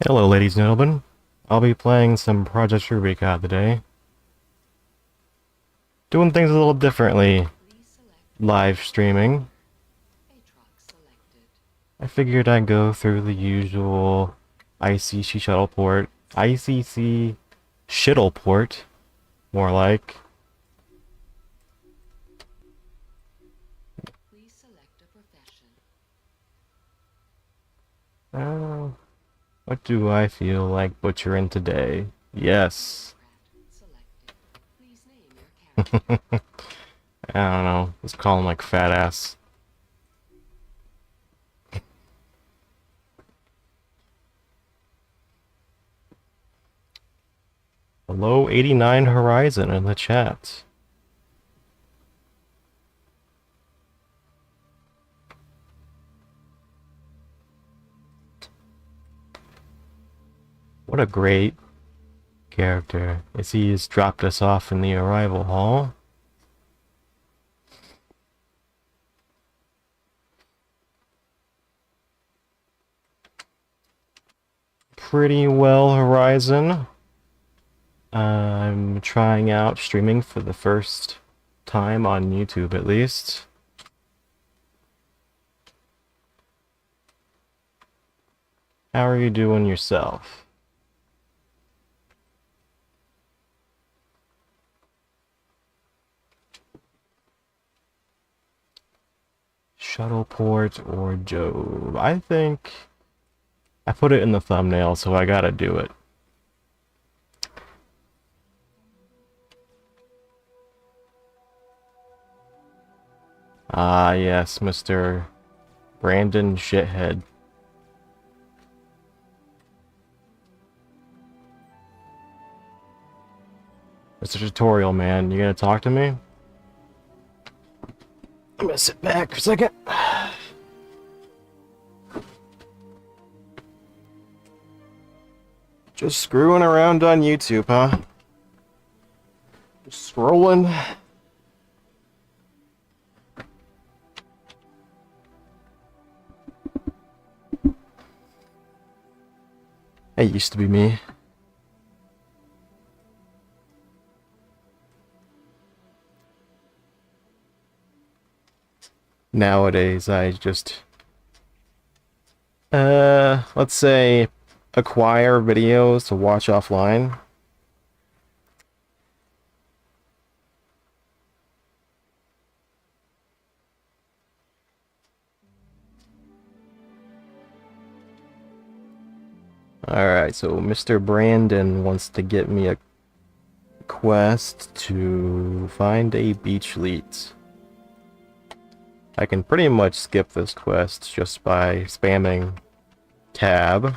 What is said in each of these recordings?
Hello, ladies and gentlemen. I'll be playing some Project Rubi-ka today. Doing things a little differently. Live streaming. I figured I'd go through the usual ICC shuttle port. ICC shittle port, more like. Oh, what do I feel like butchering today? Yes. I don't know. Let's call him like fat ass. Hello, 89 Horizon in the chat. What a great character. As he has dropped us off in the arrival hall. Pretty well, Horizon. I'm trying out streaming for the first time on YouTube, at least. How are you doing yourself? Shuttleport or Jove? I think I put it in the thumbnail, so I gotta do it. Ah, yes, Mr. Brandon Shithead. Mr. Tutorial Man, you gonna talk to me? I'm gonna sit back for a second. Just screwing around on YouTube, huh? Just scrolling. That used to be me. Nowadays, I just, let's say, acquire videos to watch offline. Alright, so Mr. Brandon wants to get me a quest to find a beach leet. I can pretty much skip this quest just by spamming tab.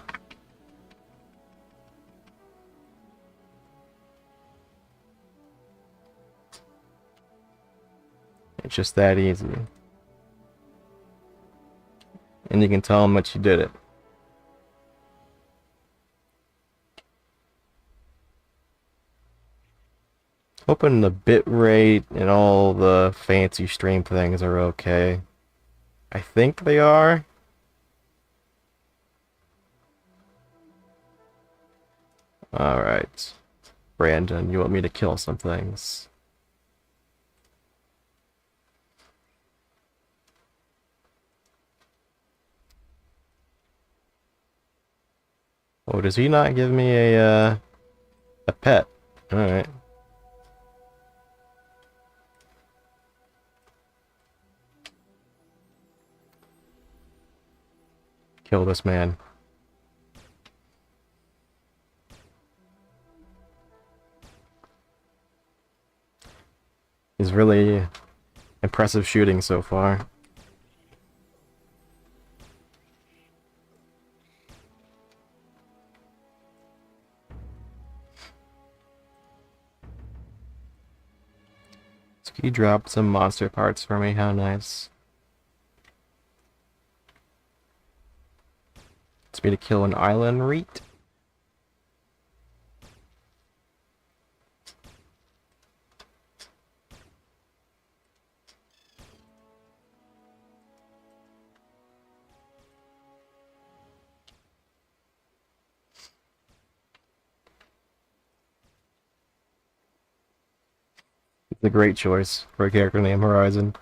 It's just that easy. And you can tell how much you did it. Hoping the bitrate and all the fancy stream things are okay. I think they are. Alright. Brandon, you want me to kill some things? Oh, does he not give me a pet? Alright. Kill this man. He's really impressive shooting so far. So he dropped some monster parts for me, how nice. It's me to kill an island reet. It's a great choice for a character named Horizon.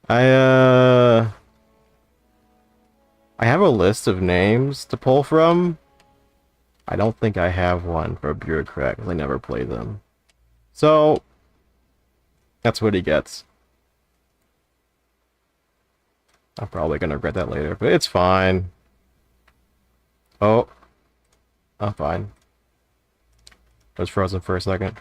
I I have a list of names to pull from. I don't think I have one for a bureaucrat because I never play them. So that's what he gets. I'm probably gonna regret that later, but it's fine. Oh, I'm fine. I was frozen for a second.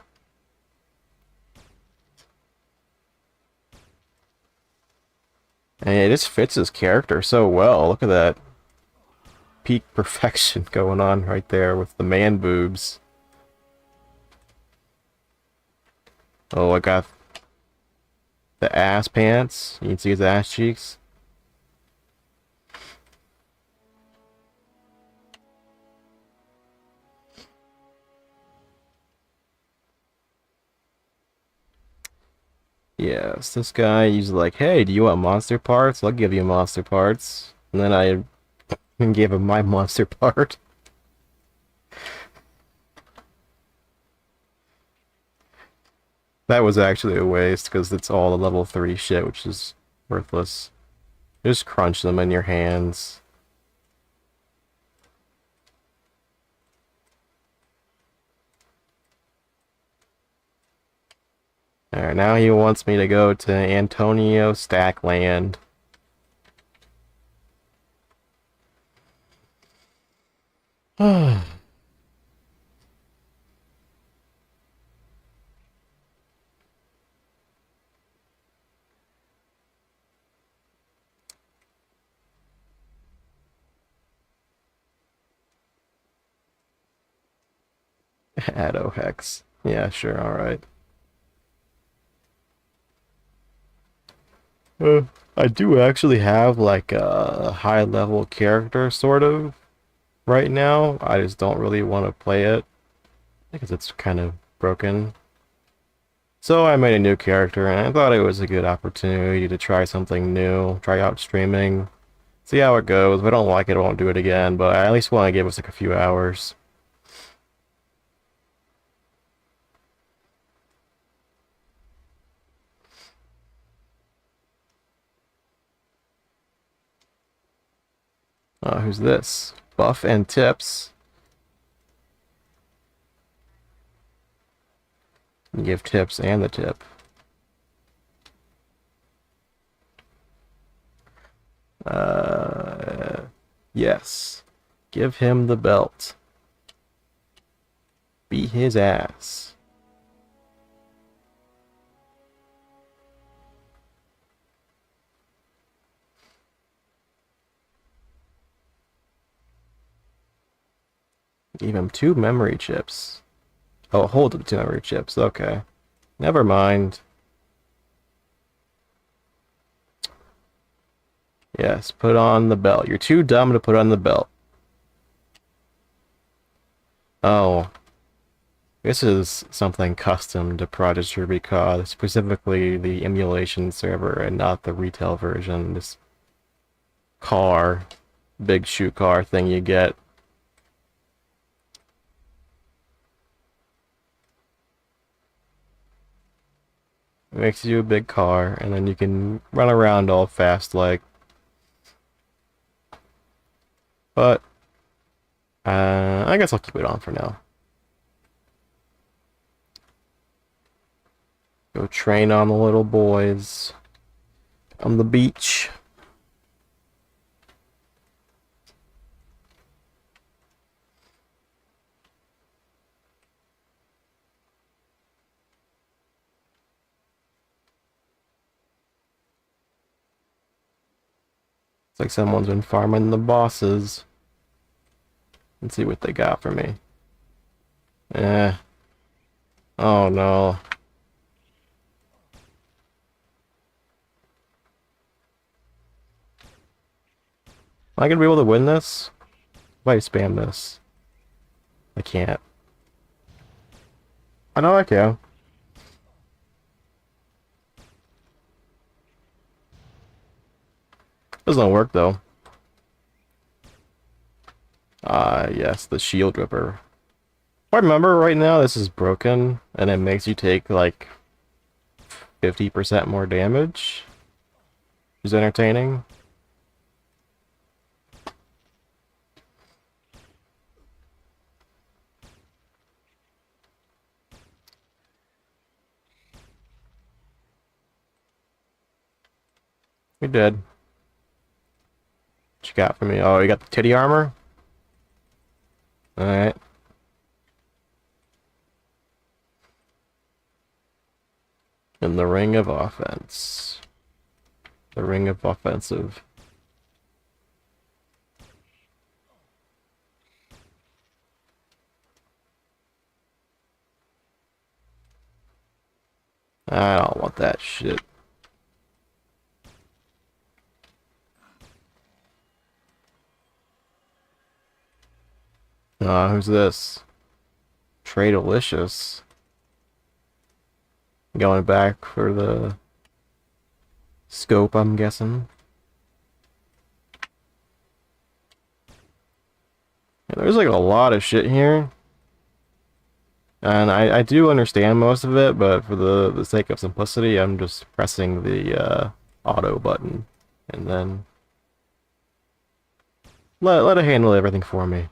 And it just fits his character so well. Look at that peak perfection going on right there with the man boobs. Oh, I got the ass pants. You can see his ass cheeks. Yes, this guy, he's like, hey, do you want monster parts? I'll give you monster parts. And then I gave him my monster part. That was actually a waste, because it's all the level 3 shit, which is worthless. Just crunch them in your hands. Alright, now he wants me to go to Antonio Stackland. Addo Hex. Yeah, sure, alright. Uh, I do actually have like a high level character, sort of, right now. I just don't really want to play it because it's kind of broken. So I made a new character and I thought it was a good opportunity to try something new, try out streaming, see how it goes. If I don't like it, I won't do it again, but I at least want to give us like a few hours. Who's this? Buff and Tips. You give tips and the tip. Yes. Give him the belt. Beat his ass. Give him 2 memory chips. Oh, hold up 2 memory chips. Okay. Never mind. Yes, put on the belt. You're too dumb to put on the belt. Oh. This is something custom to Project Rubi-ka, specifically the emulation server and not the retail version. This car, big shoe car thing you get. It makes you a big car, and then you can run around all fast like. But, I guess I'll keep it on for now. Go train on the little boys on the beach. It's like someone's been farming the bosses. Let's see what they got for me. Eh. Oh no. Am I gonna be able to win this? If I spam this. I can't. I know I can. Doesn't work though. Yes, the shield ripper. I remember right now, this is broken, and it makes you take like 50% more damage. Which is entertaining. We did. What you got for me? Oh, you got the titty armor? Alright. In the ring of offense. The ring of offensive. I don't want that shit. Who's this? Trey Delicious. Going back for the scope, I'm guessing. Yeah, there's like a lot of shit here. And I do understand most of it, but for the sake of simplicity, I'm just pressing the auto button. And then let it handle everything for me.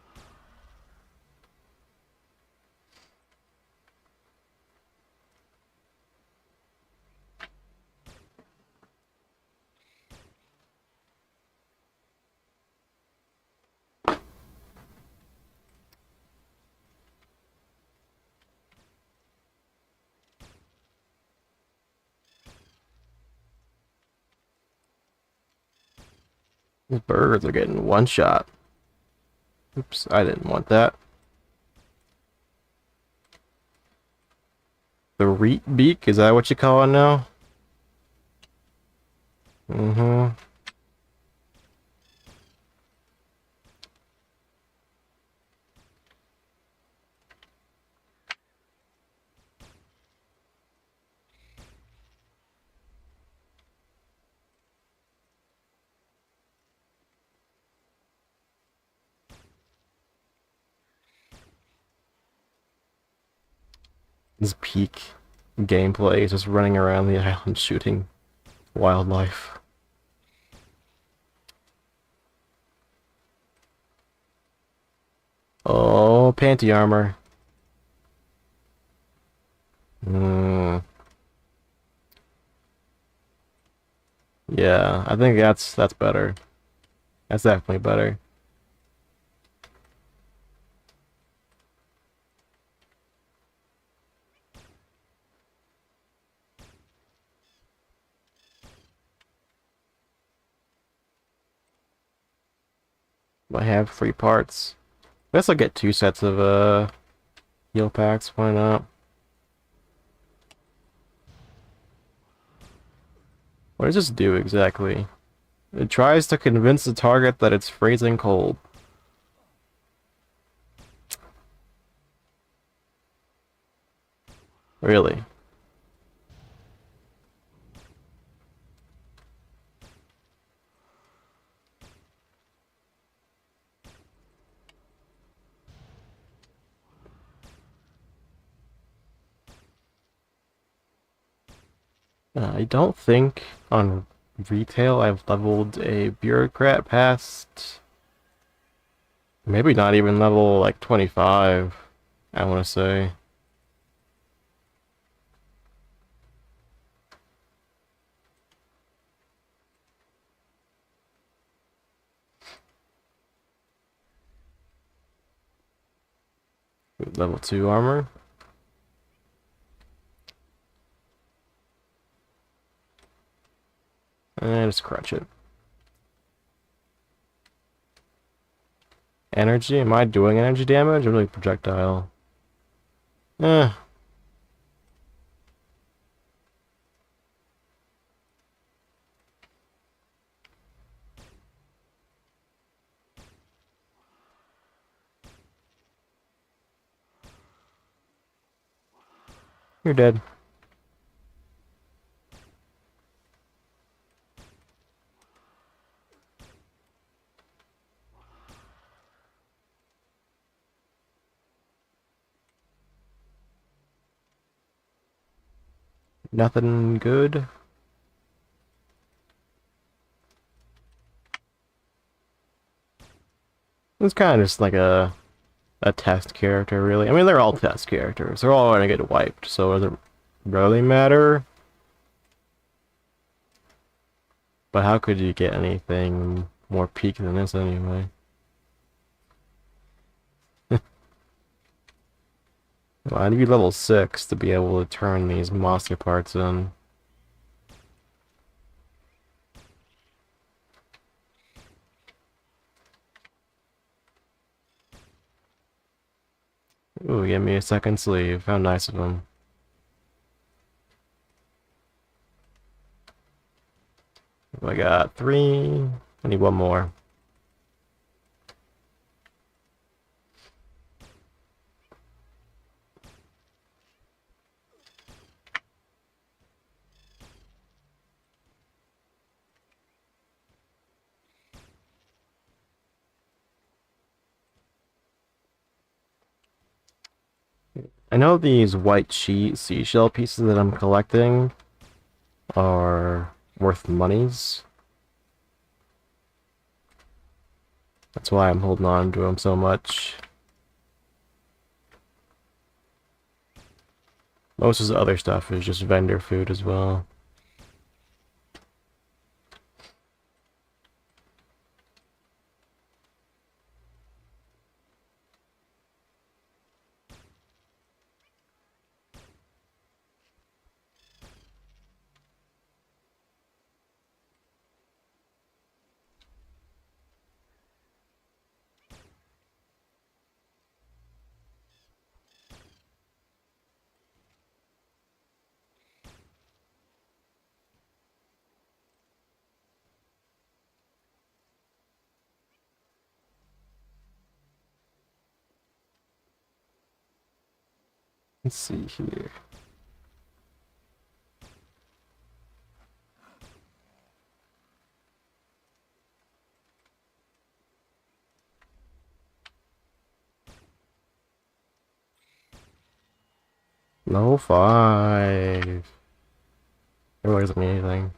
These birds are getting one shot. Oops, I didn't want that. The reet beak, is that what you call it now? Mm-hmm. This peak gameplay is just running around the island shooting wildlife. Oh, panty armor. Hmm. Yeah, I think that's better. That's definitely better. I have 3 parts. I guess I'll get 2 sets of heal packs, why not? What does this do exactly? It tries to convince the target that it's freezing cold. Really? I don't think on retail I've leveled a bureaucrat past maybe not even level like 25, I want to say. Level 2 armor. And just crunch it. Energy? Am I doing energy damage or really projectile? Eh. You're dead. Nothing good. It's kind of just like a test character, really. I mean, they're all test characters. They're all gonna get wiped, so it doesn't really matter. But how could you get anything more peak than this anyway? Well, I need to be level 6 to be able to turn these monster parts in. Ooh, give me a second sleeve. How nice of him. I got 3. I need one more. I know these white seashell pieces that I'm collecting are worth monies. That's why I'm holding on to them so much. Most of the other stuff is just vendor food as well. Let's see here. No 5. It doesn't mean anything.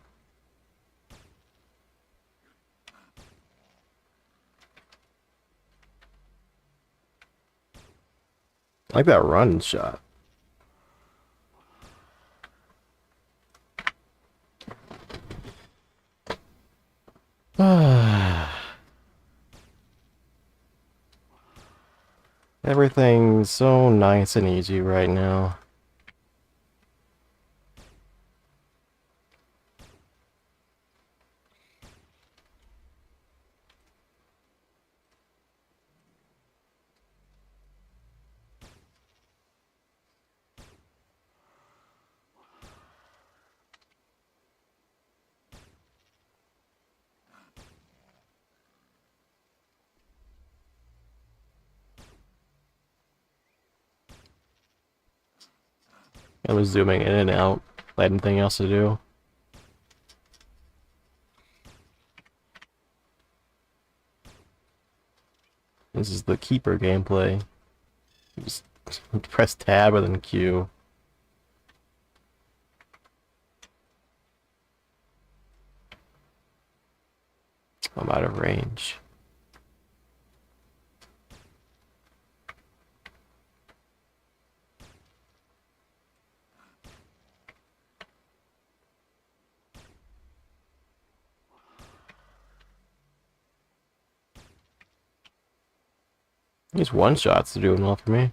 I like that run shot. Everything's so nice and easy right now. I was zooming in and out. I had anything else to do. This is the keeper gameplay. Just press tab and then Q. I'm out of range. These one-shots are doing well for me.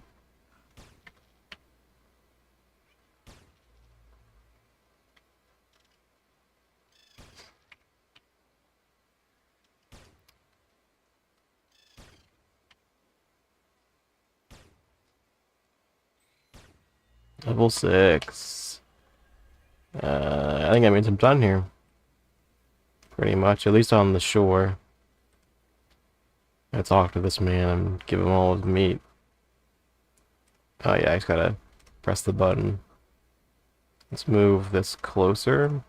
Level 6. I think I made some done here. Pretty much, at least on the shore. I talk to this man and give him all his meat. Oh yeah, I just gotta press the button. Let's move this closer.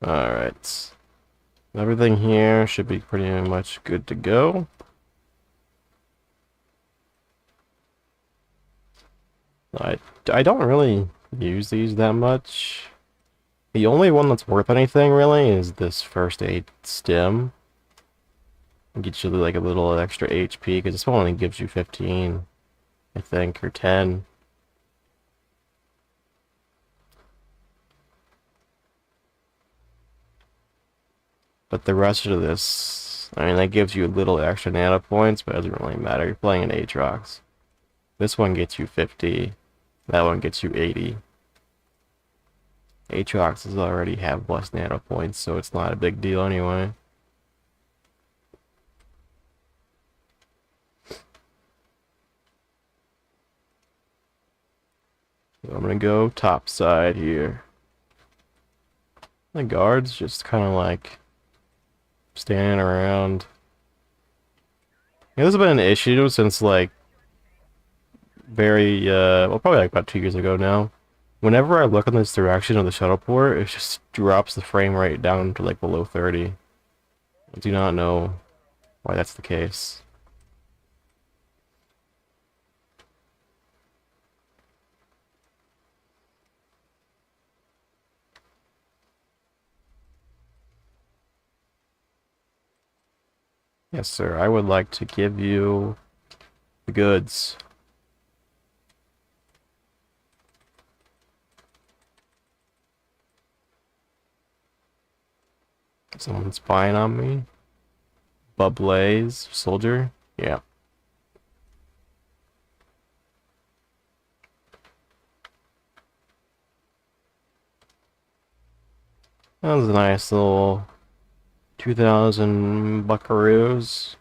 Alright. Everything here should be pretty much good to go. I don't really use these that much. The only one that's worth anything, really, is this first aid stim. It gets you like a little extra HP, because this one only gives you 15, I think, or 10. But the rest of this, I mean, that gives you a little extra nano points, but it doesn't really matter. You're playing an Aatrox. This one gets you 50. That one gets you 80. Aatroxes already have less nano points, so it's not a big deal anyway. So I'm gonna go top side here. The guards just kind of like standing around. Yeah, this has been an issue since like well, probably like about 2 years ago now. Whenever I look in this direction of the shuttle port, it just drops the frame rate down to like below 30. I do not know why that's the case. Yes, sir. I would like to give you the goods. Someone's spying on me. Bublaze, soldier. Yeah. That was a nice little 2,000 buckaroos.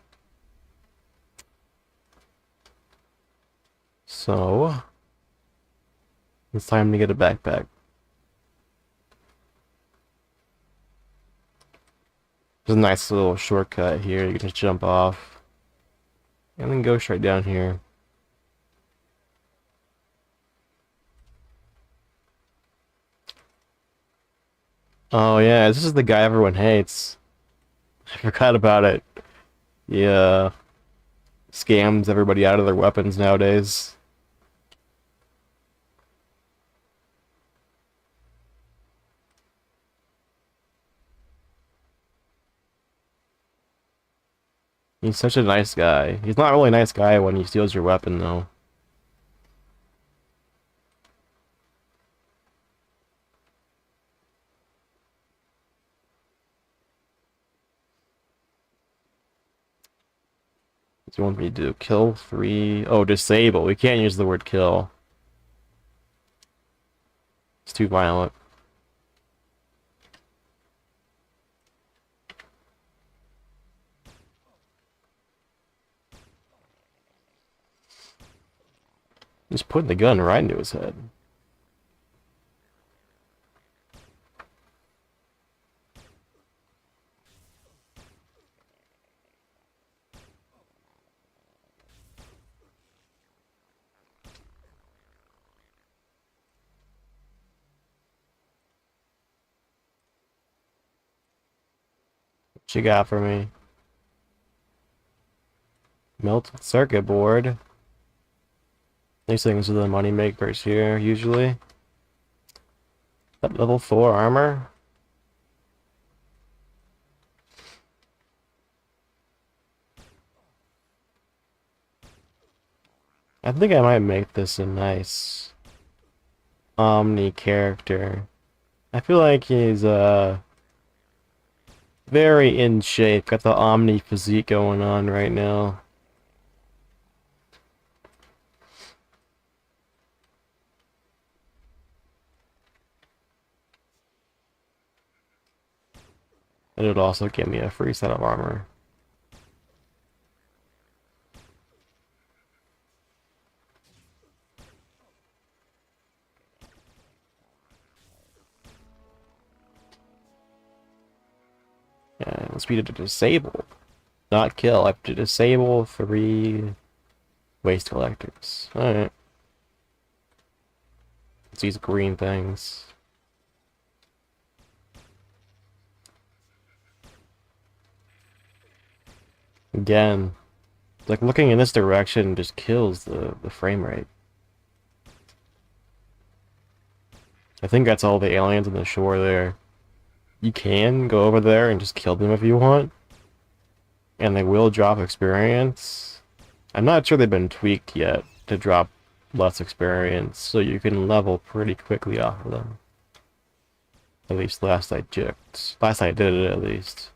So, it's time to get a backpack. There's a nice little shortcut here. You can just jump off and then go straight down here. Oh yeah, this is the guy everyone hates. I forgot about it. Yeah, scams everybody out of their weapons nowadays. He's such a nice guy. He's not really a nice guy when he steals your weapon, though. What do you want me to do? Kill 3? Oh, disable. We can't use the word kill. It's too violent. Just putting the gun right into his head. What you got for me? Melted circuit board. These things are the money makers here, usually. That level 4 armor. I think I might make this a nice Omni character. I feel like he's very in shape. Got the Omni physique going on right now. And it would also give me a free set of armor. Yeah, let's be to disable. Not kill. I have to disable 3 waste collectors. Alright. It's these green things. Again, like looking in this direction just kills the frame rate. I think that's all the aliens on the shore there. You can go over there and just kill them if you want, and they will drop experience. I'm not sure they've been tweaked yet to drop less experience, so you can level pretty quickly off of them. At least last I checked. Last I did it, at least.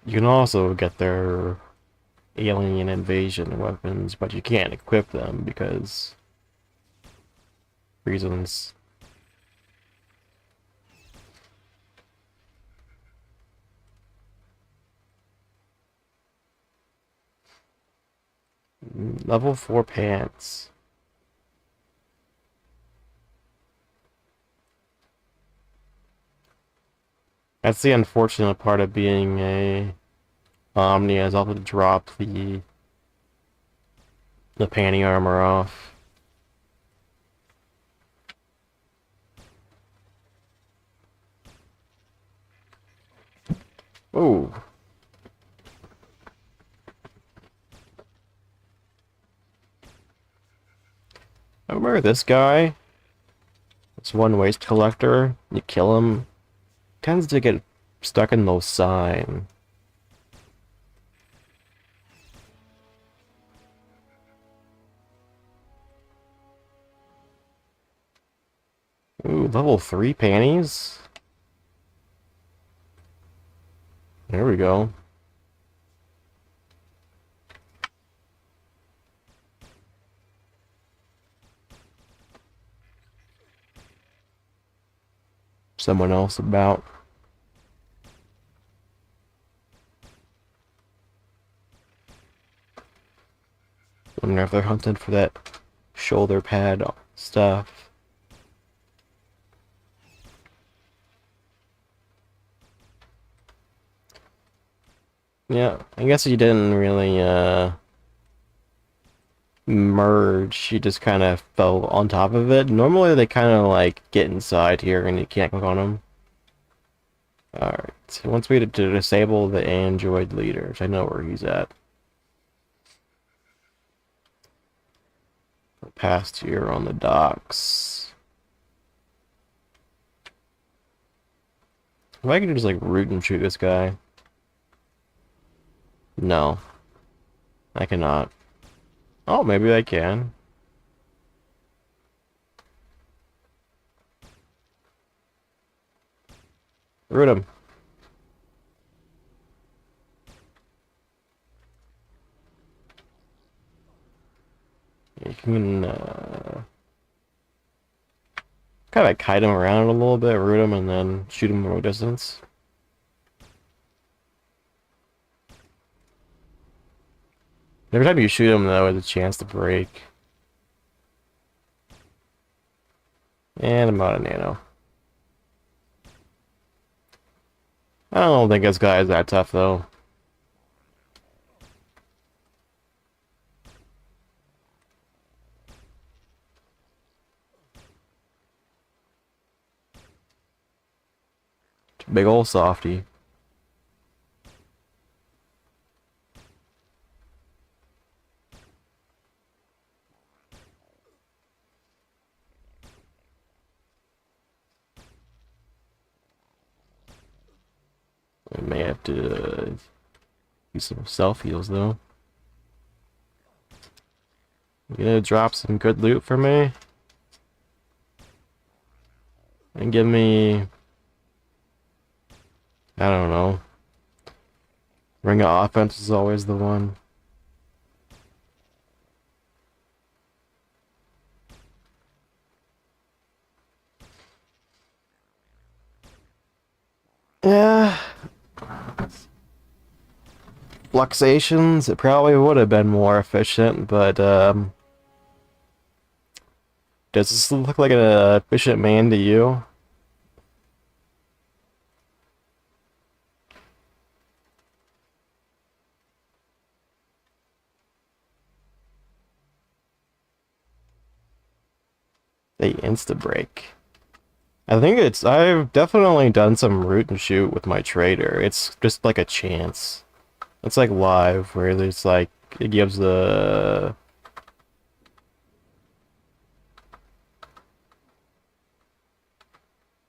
You can also get their alien invasion weapons, but you can't equip them because reasons. Level 4 pants. That's the unfortunate part of being a Omni, is I'll have to drop the panty armor off. Ooh. I remember this guy. It's one waste collector. You kill him, tends to get stuck in those sign. Ooh, level 3 panties? There we go. Someone else about. Wonder if they're hunting for that shoulder pad stuff. Yeah, I guess you didn't really merge, you just kind of fell on top of it. Normally they kind of like get inside here and you can't click on them. Alright, so once we to disable the android leader, which I know where he's at. Past here on the docks. If I could just like root and shoot this guy. No. I cannot. Oh, maybe I can. Root him. You can kind of kite him around a little bit, root him, and then shoot him from a distance. Every time you shoot him, though, there's a chance to break. And I'm out of nano. I don't think this guy is that tough, though. Big ol' softy. I may have to use some self-heals, though. You gonna drop some good loot for me? And give me... I don't know. Ring of offense is always the one. Yeah. Fluxations, it probably would have been more efficient, but does this look like an efficient man to you? They insta-break. I think I've definitely done some root and shoot with my trader. It's just like a chance. It's like live, where there's like, it gives the...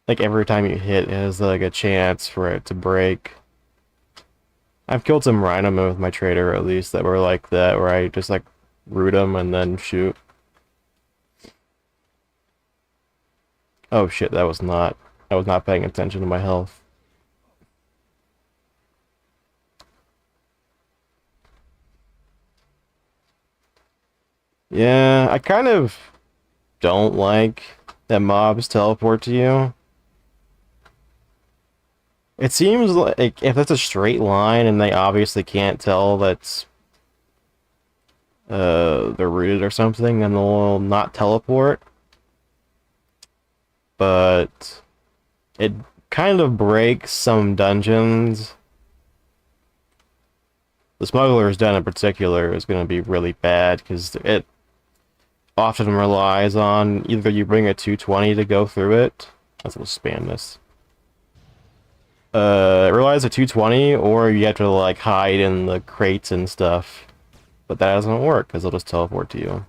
Like every time you hit, it has like a chance for it to break. I've killed some rhino with my trader at least that were like that, where I just like root them and then shoot. Oh shit, I was not paying attention to my health. Yeah, I kind of don't like that mobs teleport to you. It seems like if it's a straight line and they obviously can't tell that's they're rooted or something, then they'll not teleport. But it kind of breaks some dungeons. The Smuggler's Den in particular is going to be really bad because it often relies on either you bring a 220 to go through it. Let's spam this. It relies on 220, or you have to like hide in the crates and stuff. But that doesn't work because they'll just teleport to you.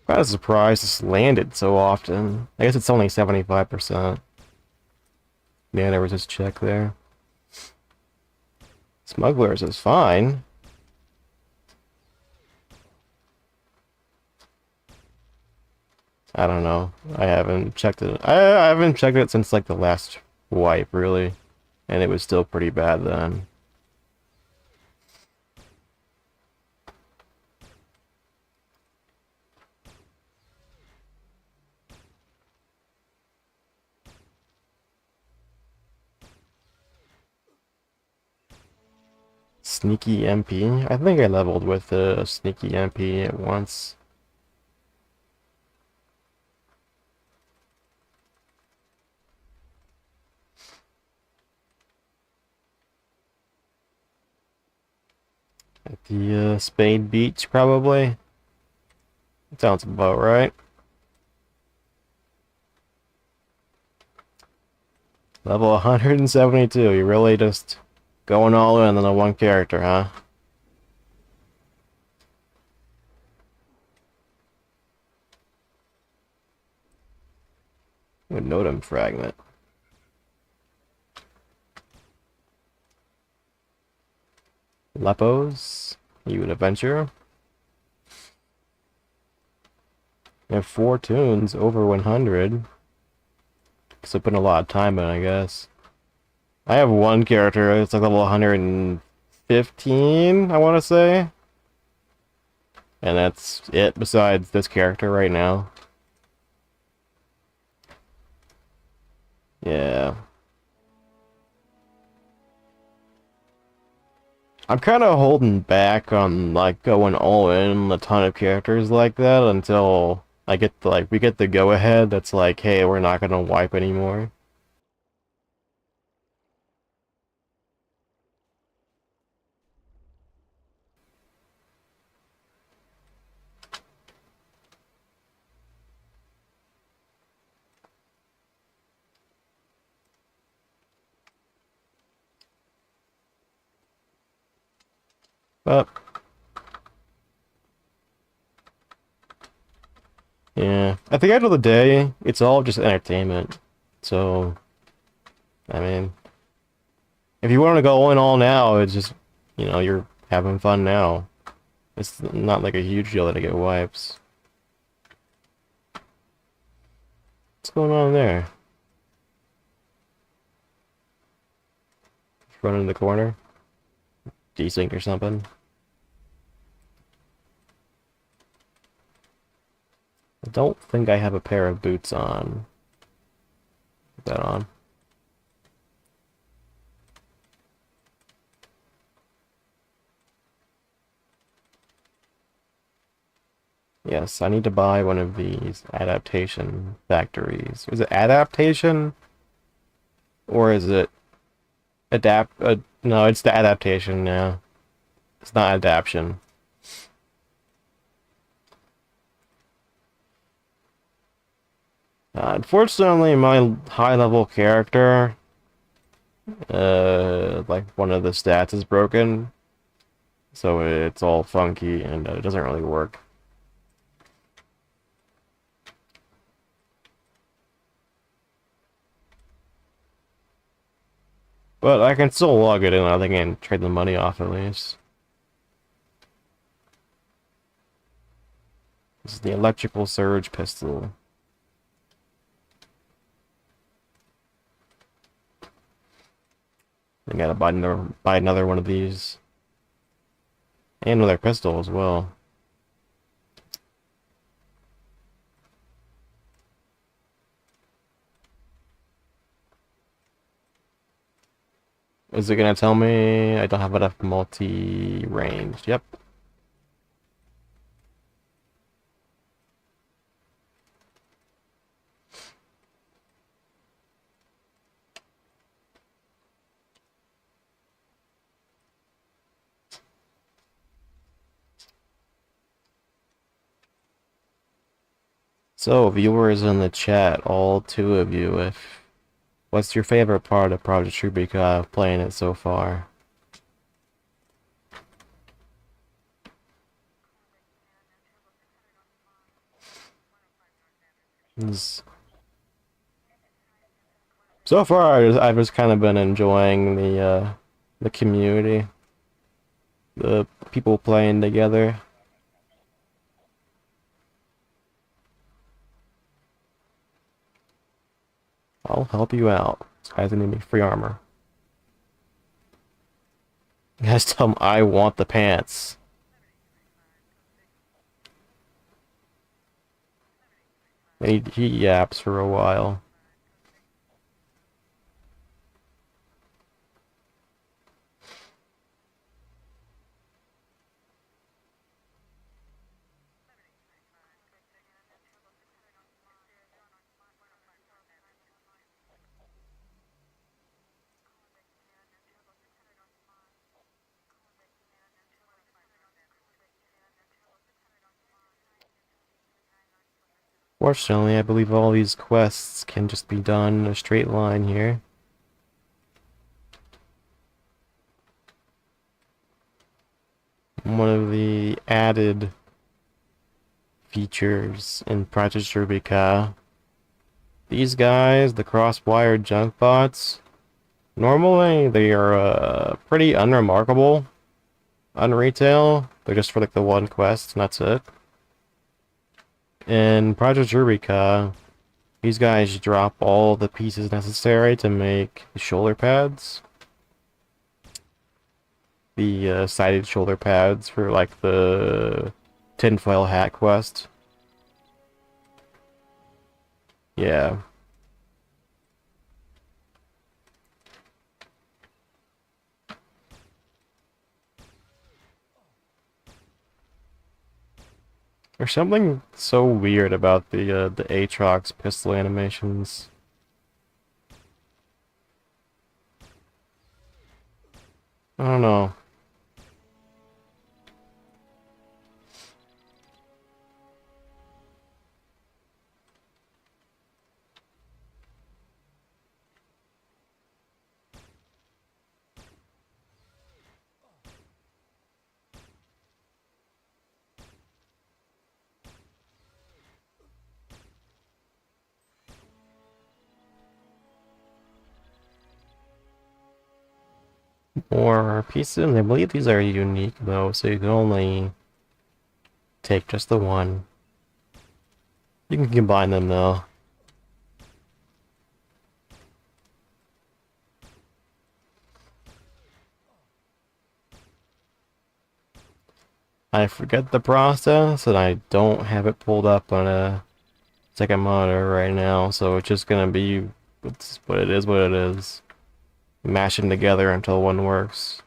Kind of surprised this landed so often. I guess it's only 75%. Yeah, there was this check there. Smugglers is fine. I don't know. I haven't checked it. I haven't checked it since like the last wipe, really. And it was still pretty bad then. Sneaky MP? I think I leveled with a sneaky MP at once. At the Spade Beach, probably. That sounds about right. Level 172. You're really just going all in on the one character, huh? A Notum fragment. Lepos. You an adventurer? You have 4 tunes, over 100. So putting a lot of time in, I guess. I have one character, it's like level 115, I want to say. And that's it besides this character right now. Yeah. I'm kind of holding back on like going all in a ton of characters like that until I get the, like we get the go ahead that's like, hey, we're not gonna wipe anymore. But yeah, at the end of the day, it's all just entertainment. So I mean, if you want to go in all now, it's just, you know, you're having fun now. It's not like a huge deal that I get wipes. What's going on there? Just running in the corner? Desync or something? I don't think I have a pair of boots on. Put that on. Yes, I need to buy one of these adaptation factories. Is it adaptation? Or is it adapt? No, it's the adaptation now. It's not adaption. Unfortunately, my high-level character, like one of the stats is broken, so it's all funky and it doesn't really work. But I can still log it in. I think I can trade the money off at least. This is the electrical surge pistol. I gotta buy another one of these. And another pistol as well. Is it gonna tell me I don't have enough multi-range? Yep. So, viewers in the chat, all two of you, what's your favorite part of Project Rubi-ka playing it so far? So far, I've just kind of been enjoying the community, the people playing together. I'll help you out. This guy's gonna need me free armor. You guys tell him I want the pants. And he yaps for a while. Fortunately, I believe all these quests can just be done in a straight line here. One of the added features in Project Rubi-ka. These guys, the cross-wired junk bots, normally they are pretty unremarkable on retail. They're just for like the one quest, and that's it. In Project Rubi-ka, these guys drop all the pieces necessary to make the shoulder pads. The sided shoulder pads for like the tinfoil hat quest. Yeah. There's something so weird about the Aatrox pistol animations. I don't know. More pieces. I believe these are unique though, so you can only take just the one. You can combine them though. I forget the process and I don't have it pulled up on a second monitor right now, so it's just gonna be it's what it is, what it is. Mash them together until one works.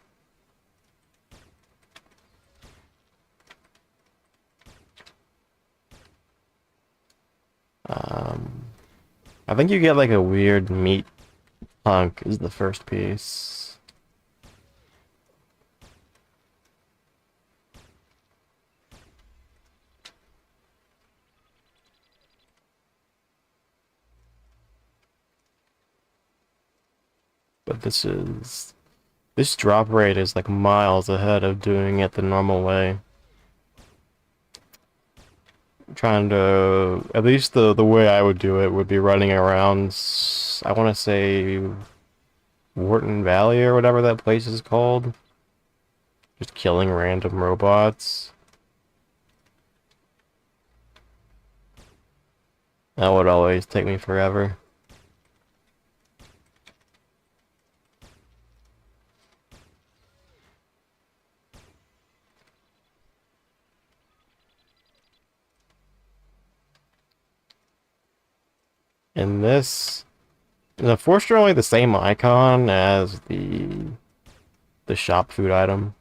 Um, I think you get like a weird meat hunk is the first piece. But this drop rate is like miles ahead of doing it the normal way. Trying to, at least the way I would do it would be running around, I want to say Wharton Valley or whatever that place is called. Just killing random robots. That would always take me forever. And this is unfortunately the same icon as the shop food item.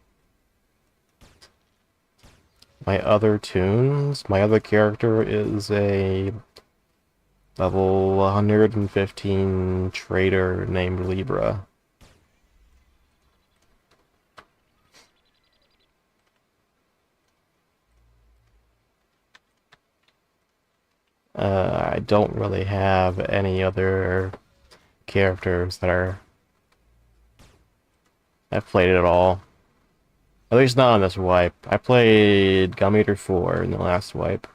My other tunes, my other character is a level 115 trader named Libra. I don't really have any other characters that are I've played it at all. At least not on this wipe. I played Gum Eater 4 in the last wipe.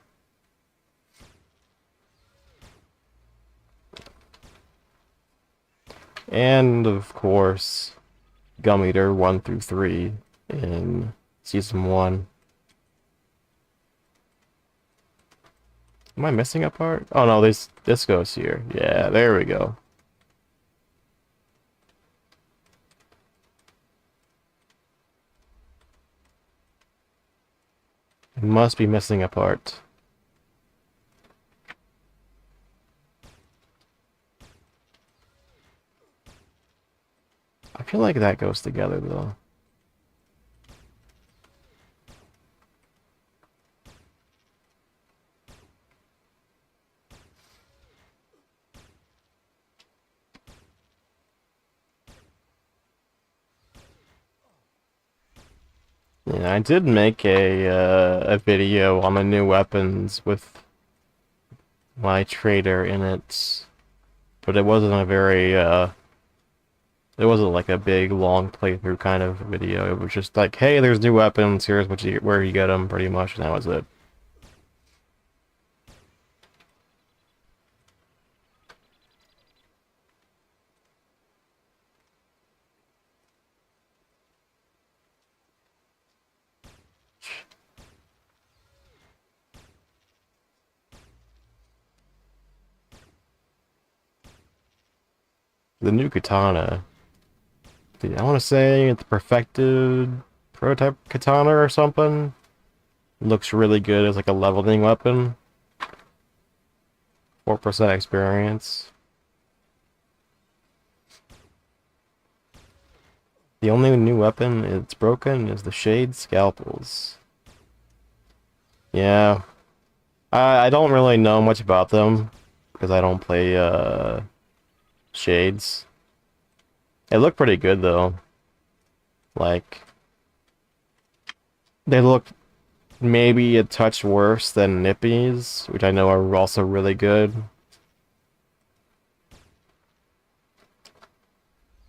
And of course, Gum Eater 1 through 3 in Season 1. Am I missing a part? Oh no, this goes here. Yeah, there we go. I must be missing a part. I feel like that goes together though. Yeah, I did make a video on the new weapons with my trader in it, but it wasn't a very it wasn't like a big long playthrough kind of video. It was just like, hey, there's new weapons. Here's where you get them, pretty much, and that was it. The new katana. I want to say the perfected prototype katana or something. Looks really good as like a leveling weapon. 4% experience. The only new weapon it's broken is the shade scalpels. Yeah. I don't really know much about them because I don't play shades. They look pretty good though. Like they look maybe a touch worse than Nippies, which I know are also really good.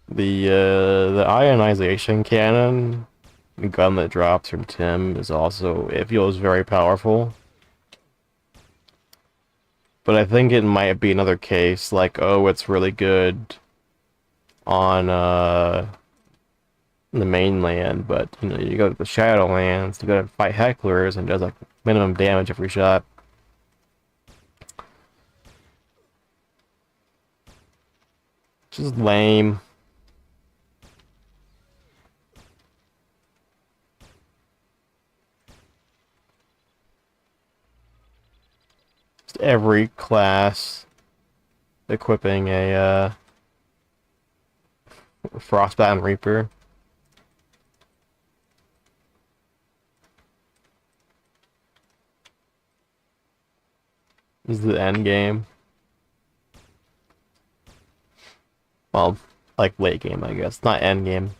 The ionization cannon, the gun that drops from Tim, is also, it feels very powerful. But I think it might be another case, like, oh, it's really good on the mainland, but you know, you go to the Shadowlands, you gotta fight hecklers and does like minimum damage every shot. Just lame. Just every class equipping a Frostbound Reaper. This is the end game. Well, like late game, I guess. Not end game.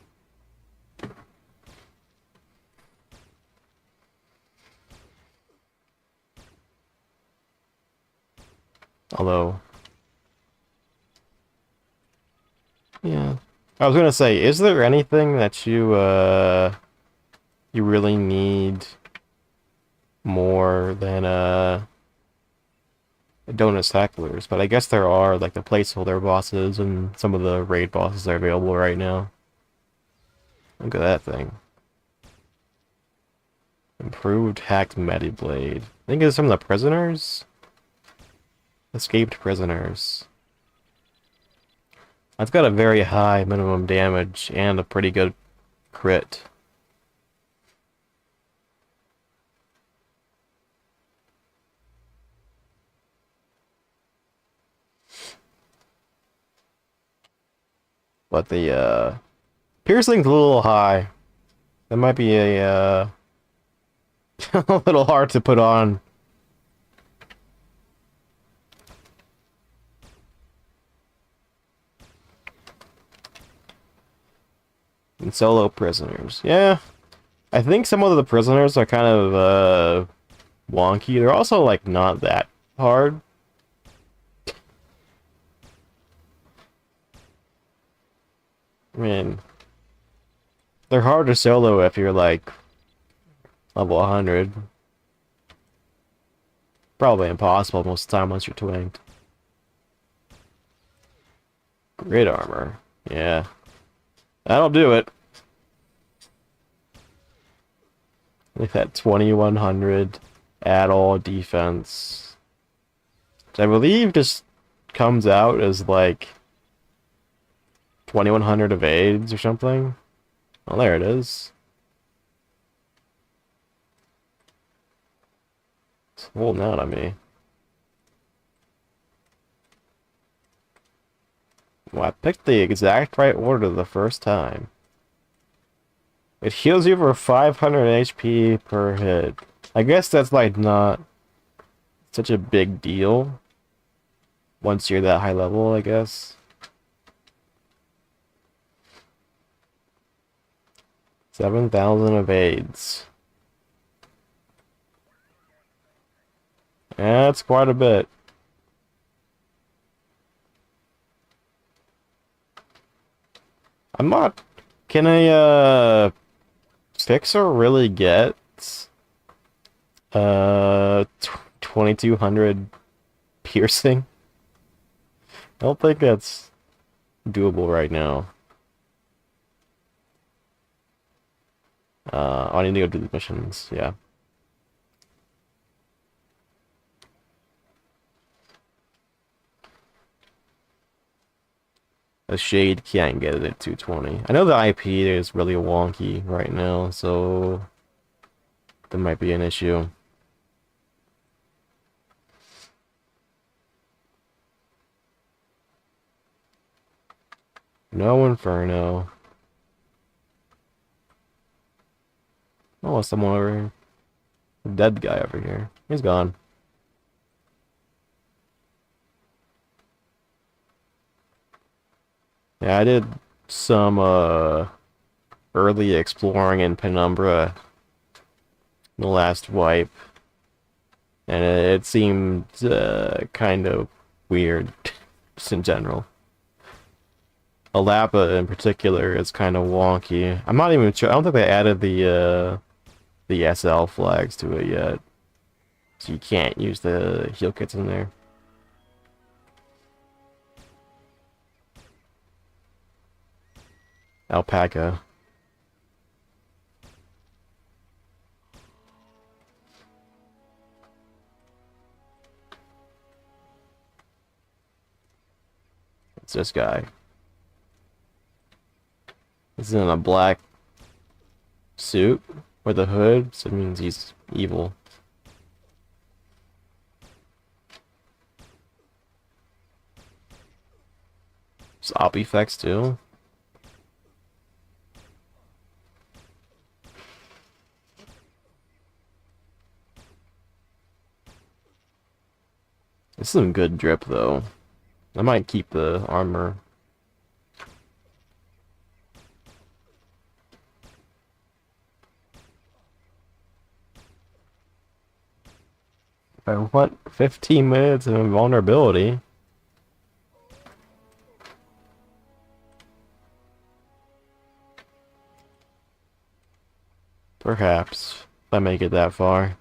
Although, yeah. I was gonna say, is there anything that you really need more than Donut Tacklers? But I guess there are, like, the placeholder bosses and some of the raid bosses are available right now. Look at that thing. Improved hacked Mediblade. I think it's some of the prisoners? Escaped prisoners. That's got a very high minimum damage and a pretty good crit. But the piercing's a little high. That might be a a little hard to put on. And solo prisoners. Yeah. I think some of the prisoners are kind of wonky. They're also like not that hard. I mean, they're hard to solo if you're like level 100. Probably impossible most of the time once you're twinked. Grid armor. Yeah. That'll do it. Like that 2100 add all defense. Which I believe just comes out as like 2100 of aids or something. Oh, there it is. It's holding out on me. Well, I picked the exact right order the first time. It heals you for 500 HP per hit. I guess that's like not such a big deal once you're that high level, I guess. 7,000 of aids. Yeah, that's quite a bit. I'm not... Can a fixer really get 2200 piercing? I don't think that's doable right now. I need to go do the missions, yeah. A shade can't get it at 220. I know the IP is really wonky right now, so that might be an issue. No Inferno. Oh, someone over here. A dead guy over here. He's gone. Yeah, I did some early exploring in Penumbra the last wipe, and it seemed kind of weird just in general. Alapa in particular is kind of wonky. I'm not even sure. I don't think they added the SL flags to it yet, so you can't use the heal kits in there. Alpaca. It's this guy. He's in a black suit with a hood, so it means he's evil. There's op effects too. This is some good drip, though. I might keep the armor. I want 15 minutes of invulnerability. Perhaps, if I make it that far.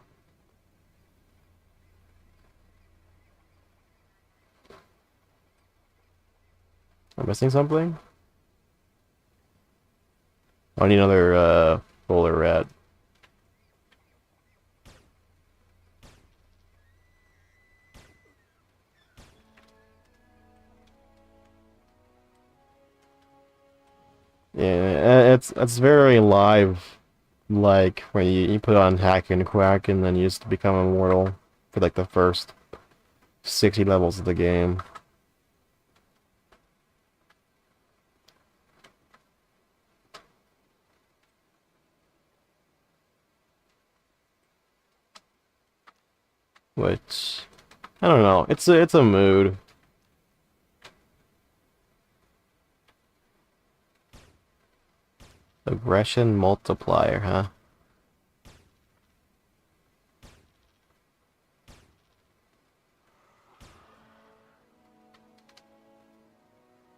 Am I missing something? I need another, bowler rat. Yeah, it's very live, like when you put on Hack and Quack and then you just become immortal for like the first 60 levels of the game. Which I don't know. It's a mood. Aggression multiplier, huh?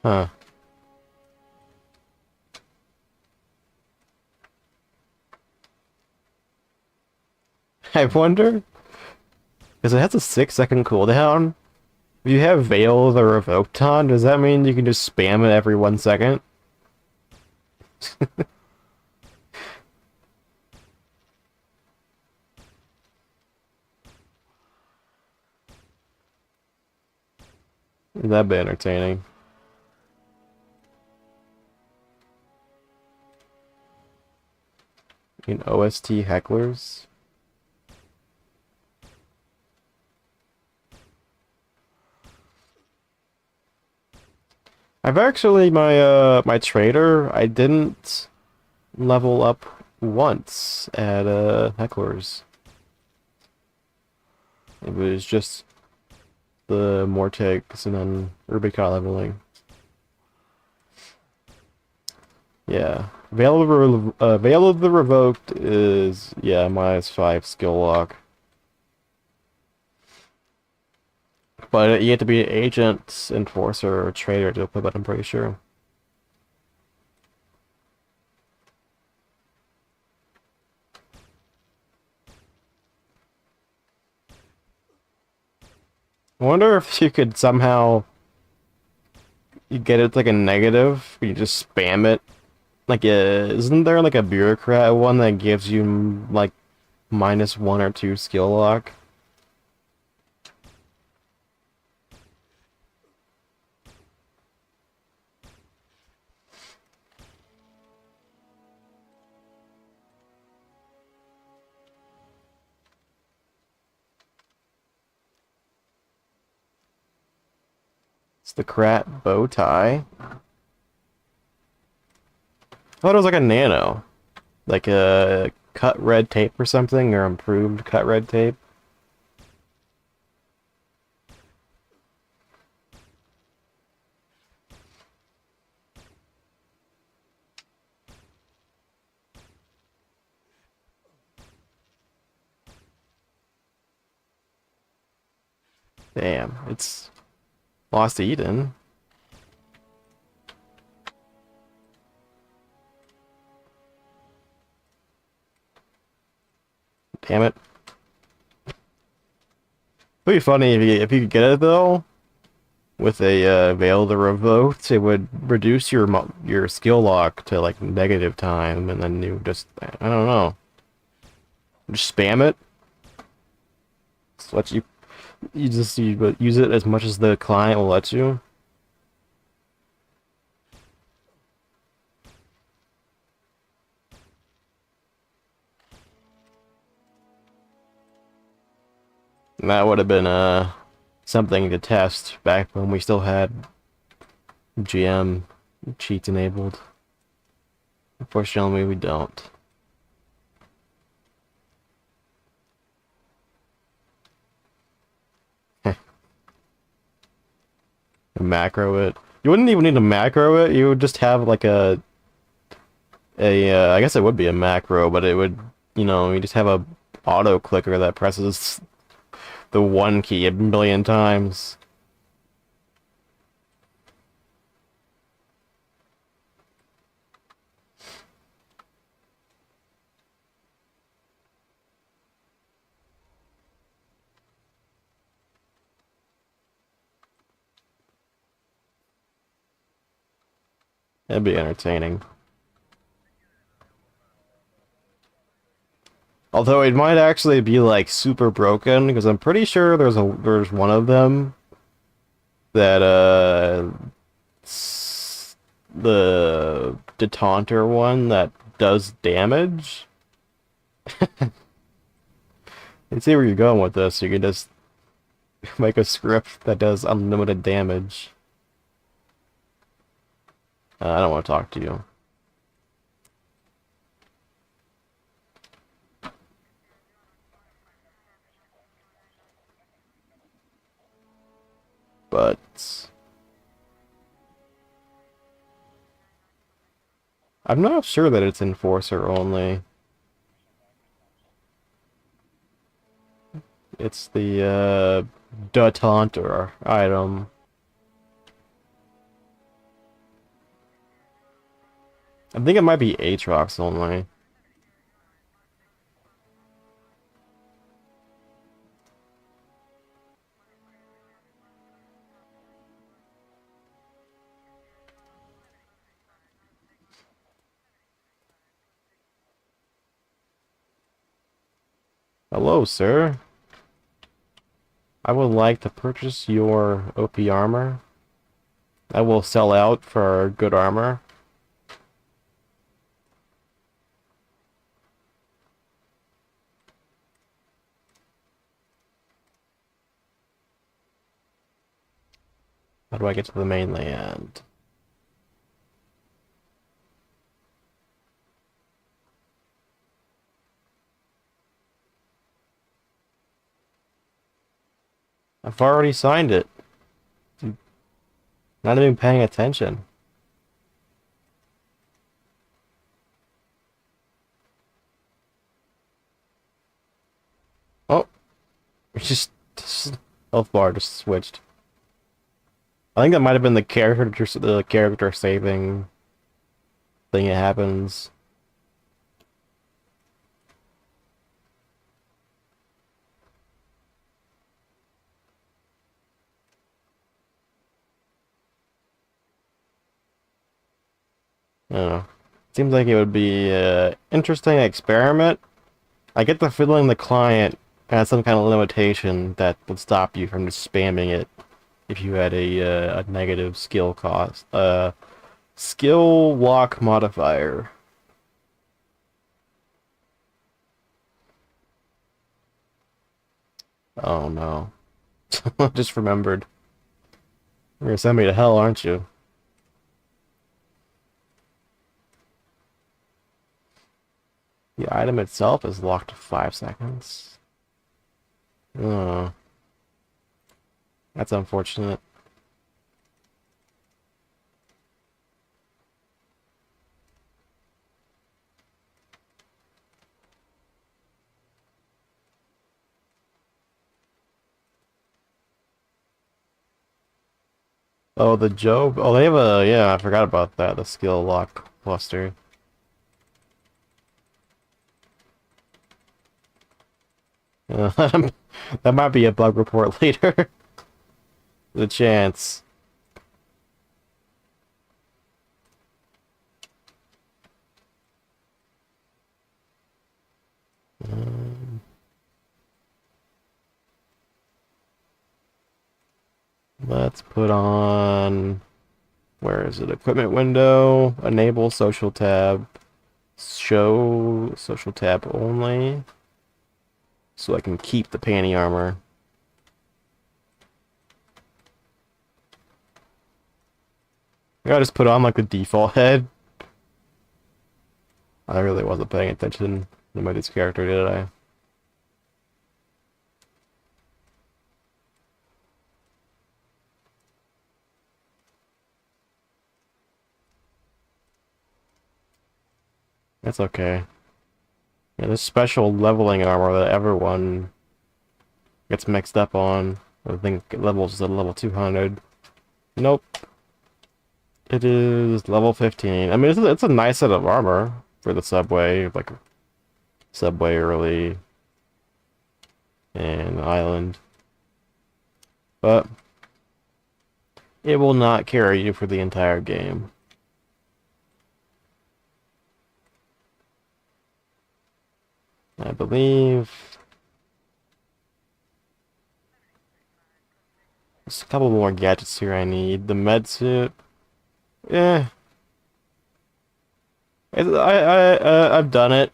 Huh. I wonder, because it has a 6-second cooldown. If you have Veil the Revoked on, does that mean you can just spam it every 1 second? That'd be entertaining. In OST hecklers? I've actually my trader, I didn't level up once at hecklers. It was just the Mortegs and then Rubi-ka leveling. Yeah. Veil of the Revoked is, yeah, -5 skill lock. But you have to be an agent, enforcer, or trader to equip it, I'm pretty sure. I wonder if you could somehow you get it like a negative, you just spam it. Like, isn't there like a bureaucrat one that gives you like -1 or 2 skill lock? It's the Krat bow tie. I thought it was like a nano. Like a cut red tape or something, or improved cut red tape. Damn, it's Lost Eden. Damn it. It'd be funny if you could get it though. With a Veil the Revoked, it would reduce your skill lock to like negative time, and then you just I don't know, just spam it. Just let you use it as much as the client will let you. And that would have been something to test back when we still had GM cheats enabled. Unfortunately, we don't. macro it. You wouldn't even need to macro it. You would just have like I guess it would be a macro, but it would, you know, you just have a auto clicker that presses the one key a million times. It'd be entertaining. Although it might actually be like super broken, because I'm pretty sure there's one of them that the Detaunter one that does damage. I see where you're going with this. You can just make a script that does unlimited damage. I don't want to talk to you. But I'm not sure that it's Enforcer only. It's the Detaunter item. I think it might be Aatrox only. Hello, sir. I would like to purchase your OP armor. I will sell out for good armor. How do I get to the mainland? I've already signed it. Not even paying attention. Oh, it's just health bar just switched. I think that might have been the character saving thing that happens. I don't know. Seems like it would be an interesting experiment. I get the feeling the client has some kind of limitation that would stop you from just spamming it if you had a negative skill cost. Skill lock modifier. Oh no. I just remembered. You're gonna send me to hell, aren't you? The item itself is locked to 5 seconds. Oh. That's unfortunate. Oh, the Job. Oh, they have a. Yeah, I forgot about that. The skill lock cluster. That might be a bug report later. The chance. Um, let's put on. Where is it? Equipment window. Enable social tab. Show social tab only. So I can keep the panty armor. I just put on like the default head. I really wasn't paying attention to my this character, did I? That's okay. Yeah, this special leveling armor that everyone gets mixed up on. I think it levels to level 200. Nope. It is level 15. I mean, it's a nice set of armor for the subway, like subway early and island. But it will not carry you for the entire game. I believe there's a couple more gadgets here I need. The med suit. Eh. I've done it.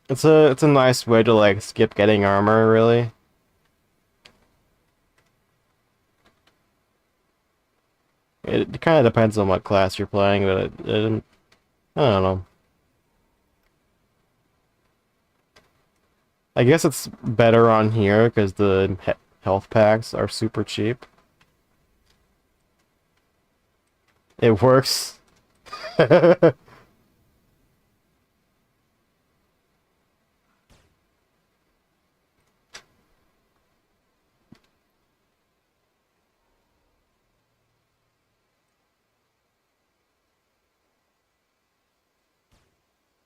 It's a nice way to like skip getting armor, really. It kind of depends on what class you're playing, but I don't know. I guess it's better on here because the health packs are super cheap. It works.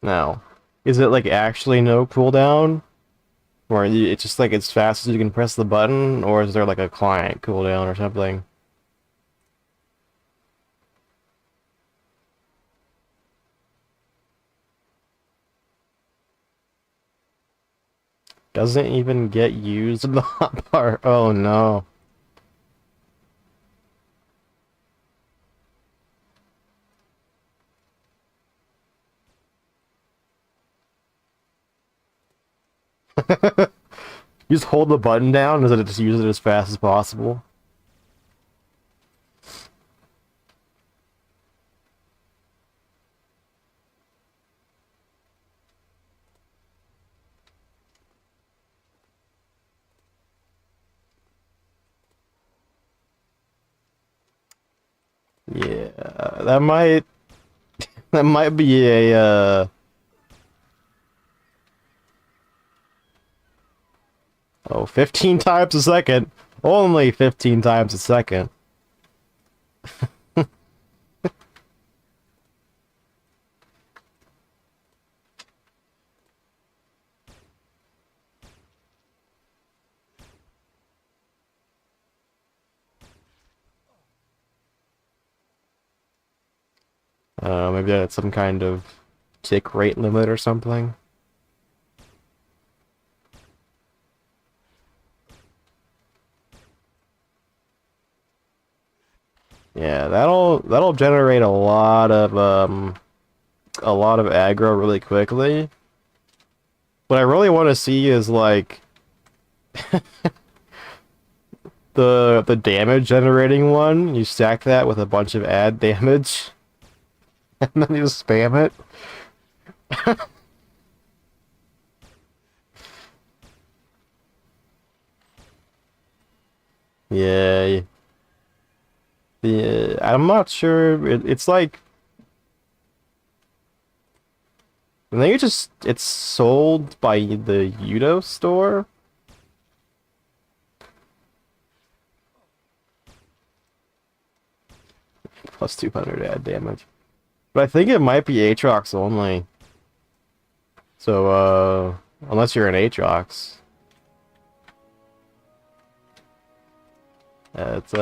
Now, is it like actually no cooldown? Or it's just like as fast as you can press the button? Or is there like a client cooldown or something? Doesn't even get used in the hot part. Oh no. You just hold the button down, does it just use it as fast as possible? Yeah, that might be a oh, 15 times a second. Only 15 times a second. Maybe that's some kind of tick rate limit or something. Yeah, that'll generate a lot of aggro really quickly. What I really want to see is like the damage generating one. You stack that with a bunch of add damage, and then you spam it. Yeah, I'm not sure. It's like I think it's sold by the Udo store. Plus 200 add damage. But I think it might be Aatrox only. So, unless you're an Aatrox. It's,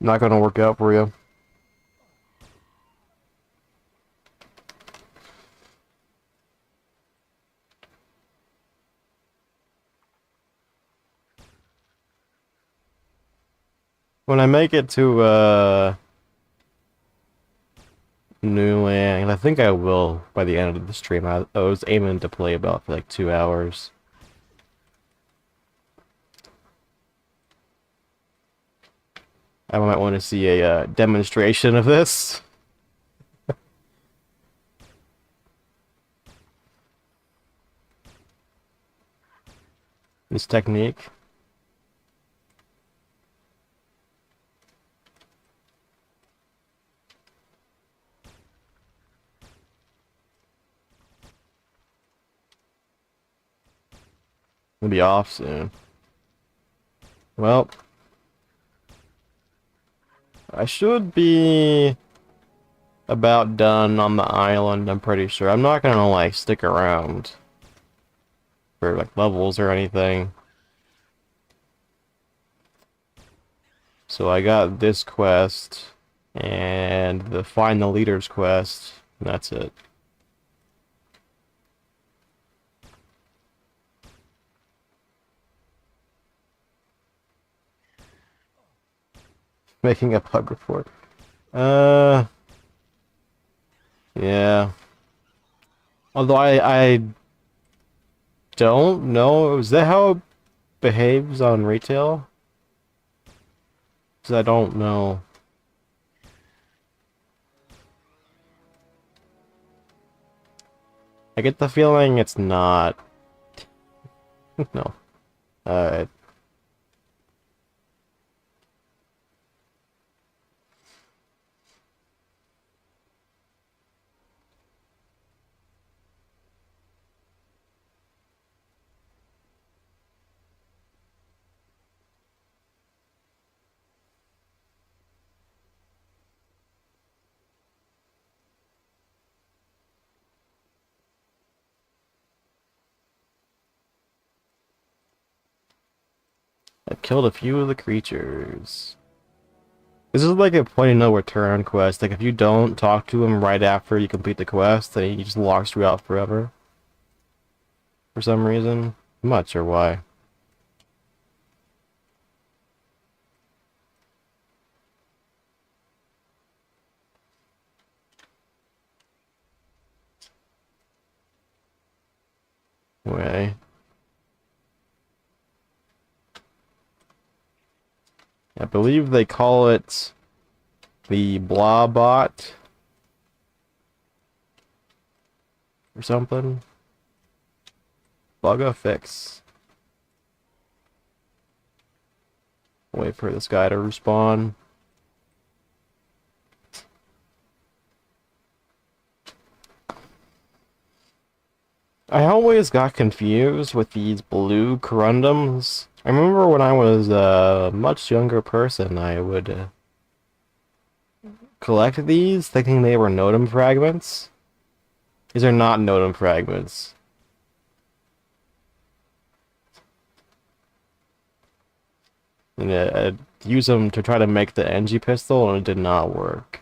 not gonna work out for you. When I make it to, New Land, I think I will by the end of the stream. I was aiming to play about for like 2 hours. I might want to see a demonstration of this. This technique. We'll be off soon. Well, I should be about done on the island, I'm pretty sure. I'm not gonna, like, stick around for, like, levels or anything. So I got this quest, and the Find the Leaders quest, and that's it. Making a bug report. Yeah. Although I don't know. Is that how it behaves on retail? Because I don't know. I get the feeling it's not. No. Alright. I've killed a few of the creatures. This is like a point of no return quest. Like, if you don't talk to him right after you complete the quest, then he just locks you out forever. For some reason. I'm not sure why. Anyway. I believe they call it the blah bot or something. Bugga fix. Wait for this guy to respawn. I always got confused with these blue corundums. I remember when I was a much younger person, I would collect these thinking they were Notum fragments. These are not Notum fragments. And I'd use them to try to make the NG pistol, and it did not work.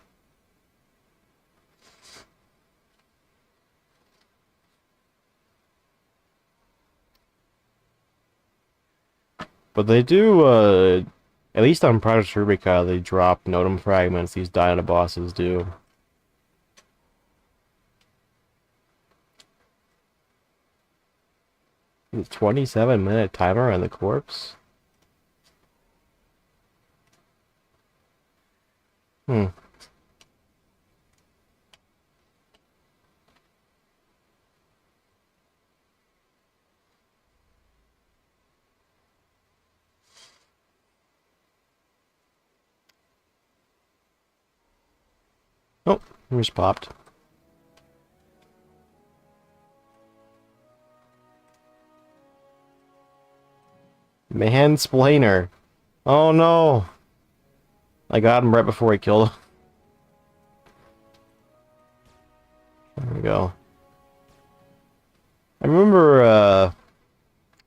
But they do, at least on Project Rubi-ka, they drop Notum fragments, these Dino bosses do. The 27-minute timer on the corpse? Hmm. Oh, it just popped. Mansplainer. Oh no! I got him right before he killed him. There we go. I remember,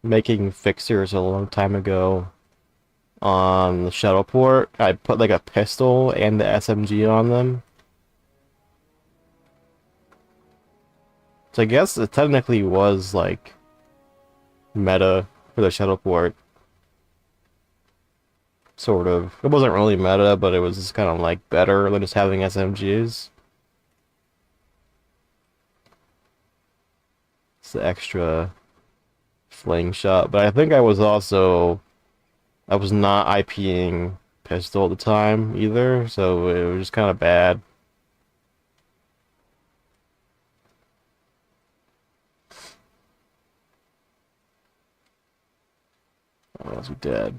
making fixers a long time ago on the shuttle port. I put like a pistol and the SMG on them. So I guess it technically was like meta for the shuttle port. Sort of. It wasn't really meta, but it was just kind of like better than just having SMGs. It's the extra fling shot. But I think I was not IPing pistol at the time either, so it was just kind of bad. Oh, I was dead.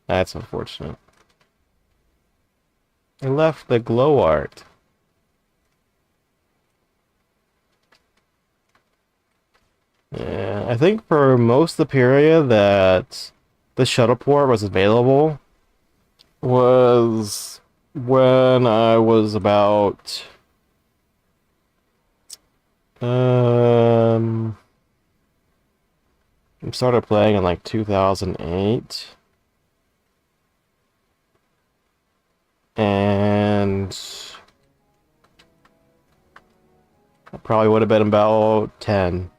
That's unfortunate. I left the glow art. Yeah, I think for most of the period that the shuttle port was available was when I was about um I started playing in like 2008 and I probably would have been about 10.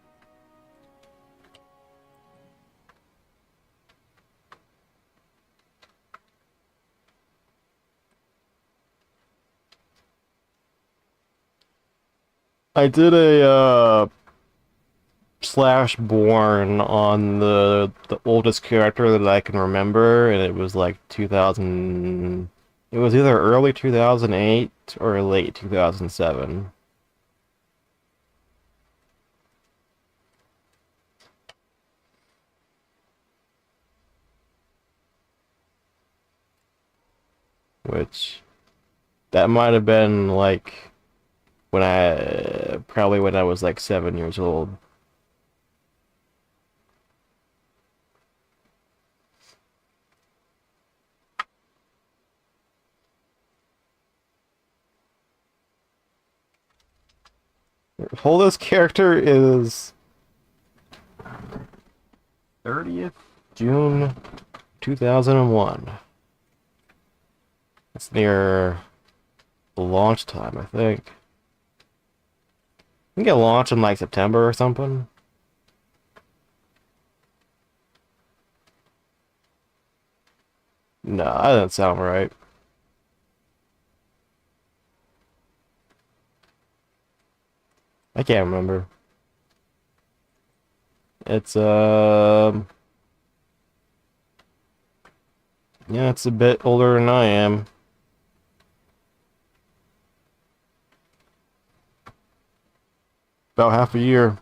I did a slash born on the oldest character that I can remember, and it was like 2000. It was either early 2008 or late 2007. Which that might have been like when I probably when I was like 7 years old. Oldest character is 30th June 2001. That's near the launch time, I think. I think it launched in like September or something. No, that doesn't sound right. I can't remember. It's yeah, it's a bit older than I am. About half a year.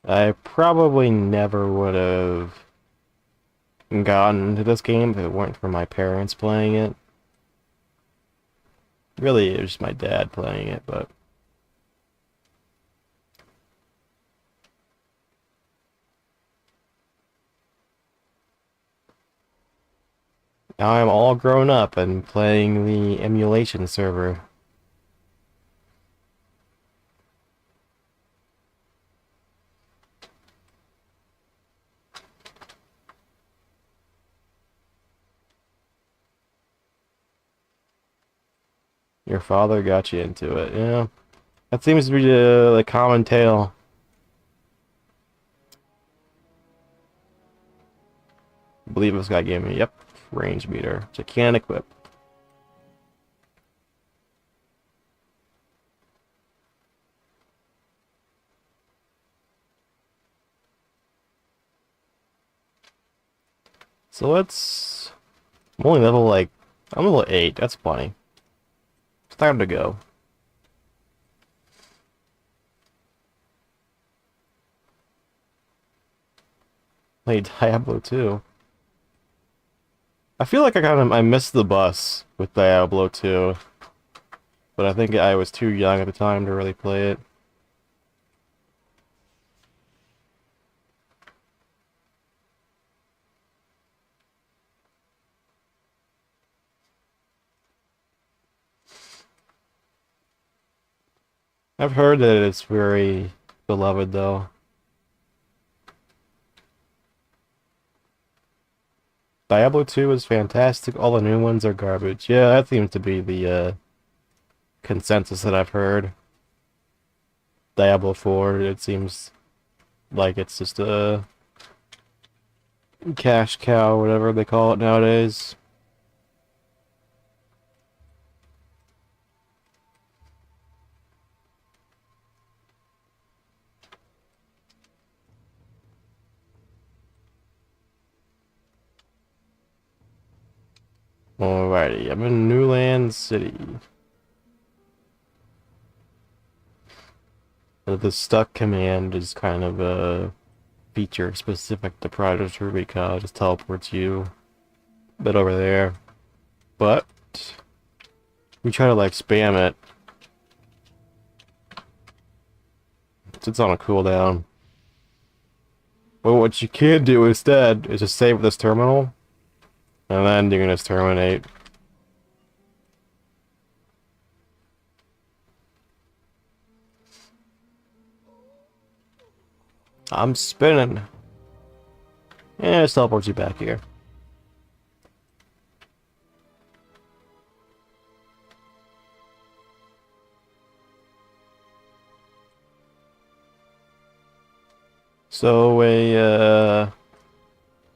I probably never would have gotten into this game if it weren't for my parents playing it. Really, it was just my dad playing it, but now I'm all grown up and playing the emulation server. Your father got you into it, yeah. That seems to be the common tale. I believe this guy gave me, yep, range meter, which I can't equip. So let's... I'm only level like... I'm level 8, that's plenty. It's time to go. Play Diablo 2. I feel like I missed the bus with Diablo 2. But I think I was too young at the time to really play it. I've heard that it's very beloved though. Diablo 2 is fantastic, all the new ones are garbage. Yeah, that seems to be the consensus that I've heard. Diablo 4, it seems like it's just a cash cow, whatever they call it nowadays. Alrighty, I'm in Newland City. The stuck command is kind of feature specific to Project Rubi-ka. It just teleports you a bit over there. But we try to like spam it. It's on a cooldown. But what you can do instead is just save this terminal, and then you can just terminate. I'm spinning. And it teleports you back here. So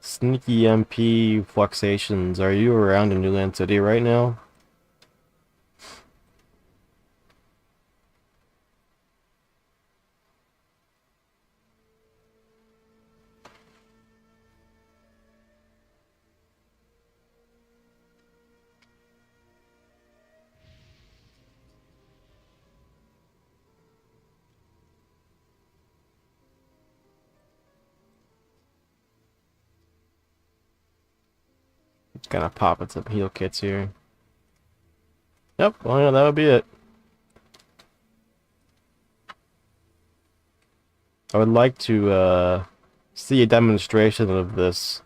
sneaky MP fluxations, are you around in Newland City right now? It's gonna pop at some heal kits here. Yep, well yeah, that would be it. I would like to see a demonstration of this.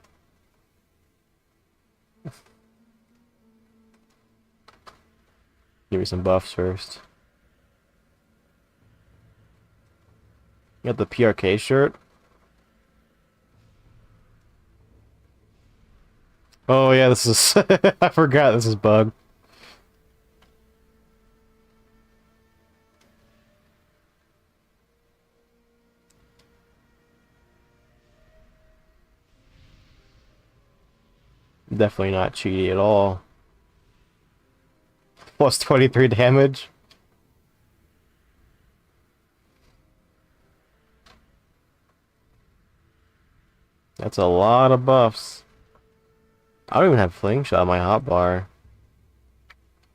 Give me some buffs first. You got the PRK shirt. Oh yeah, this is I forgot this is bug. Definitely not cheaty at all. Plus 23 damage. That's a lot of buffs. I don't even have fling shot on my hotbar.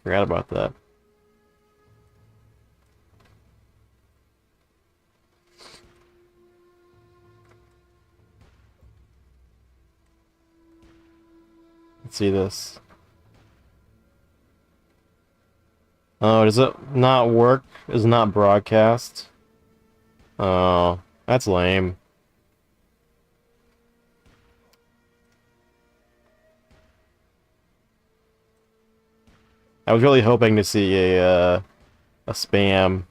Forgot about that. Let's see this. Oh, does it not work? Is it not broadcast? Oh, that's lame. I was really hoping to see a spam.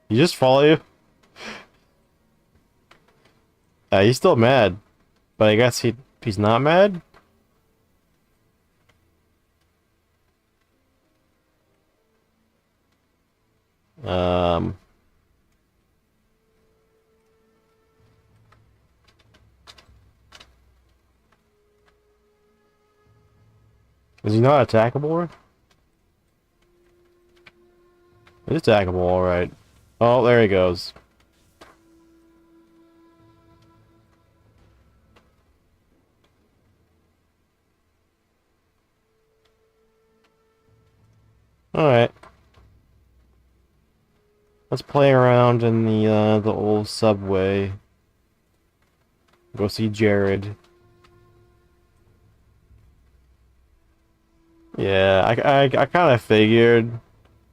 He just follow you? He's still mad, but I guess he's not mad. Is he not attackable? He's attackable, alright. Oh, there he goes. Alright. Let's play around in the old subway. Go see Jared. Yeah, I kind of figured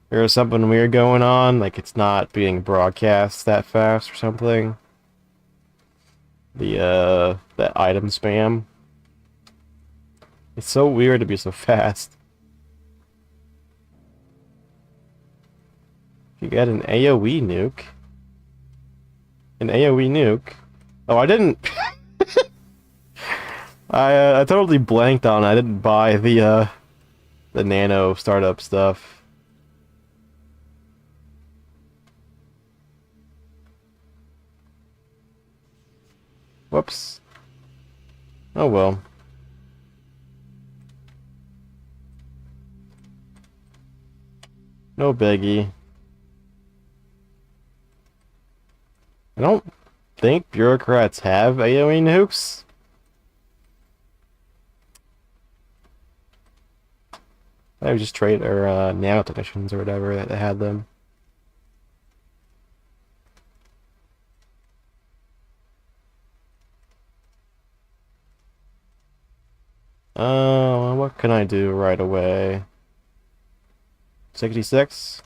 there was something weird going on, like it's not being broadcast that fast or something. That item spam. It's so weird to be so fast. You got an AoE nuke. An AoE nuke. Oh, I didn't. I totally blanked on it. I didn't buy the nano startup stuff. Whoops. Oh well. No biggie. I don't think bureaucrats have AoE nukes. I was just trade or nanotechnicians or whatever that had them. What can I do right away? 66?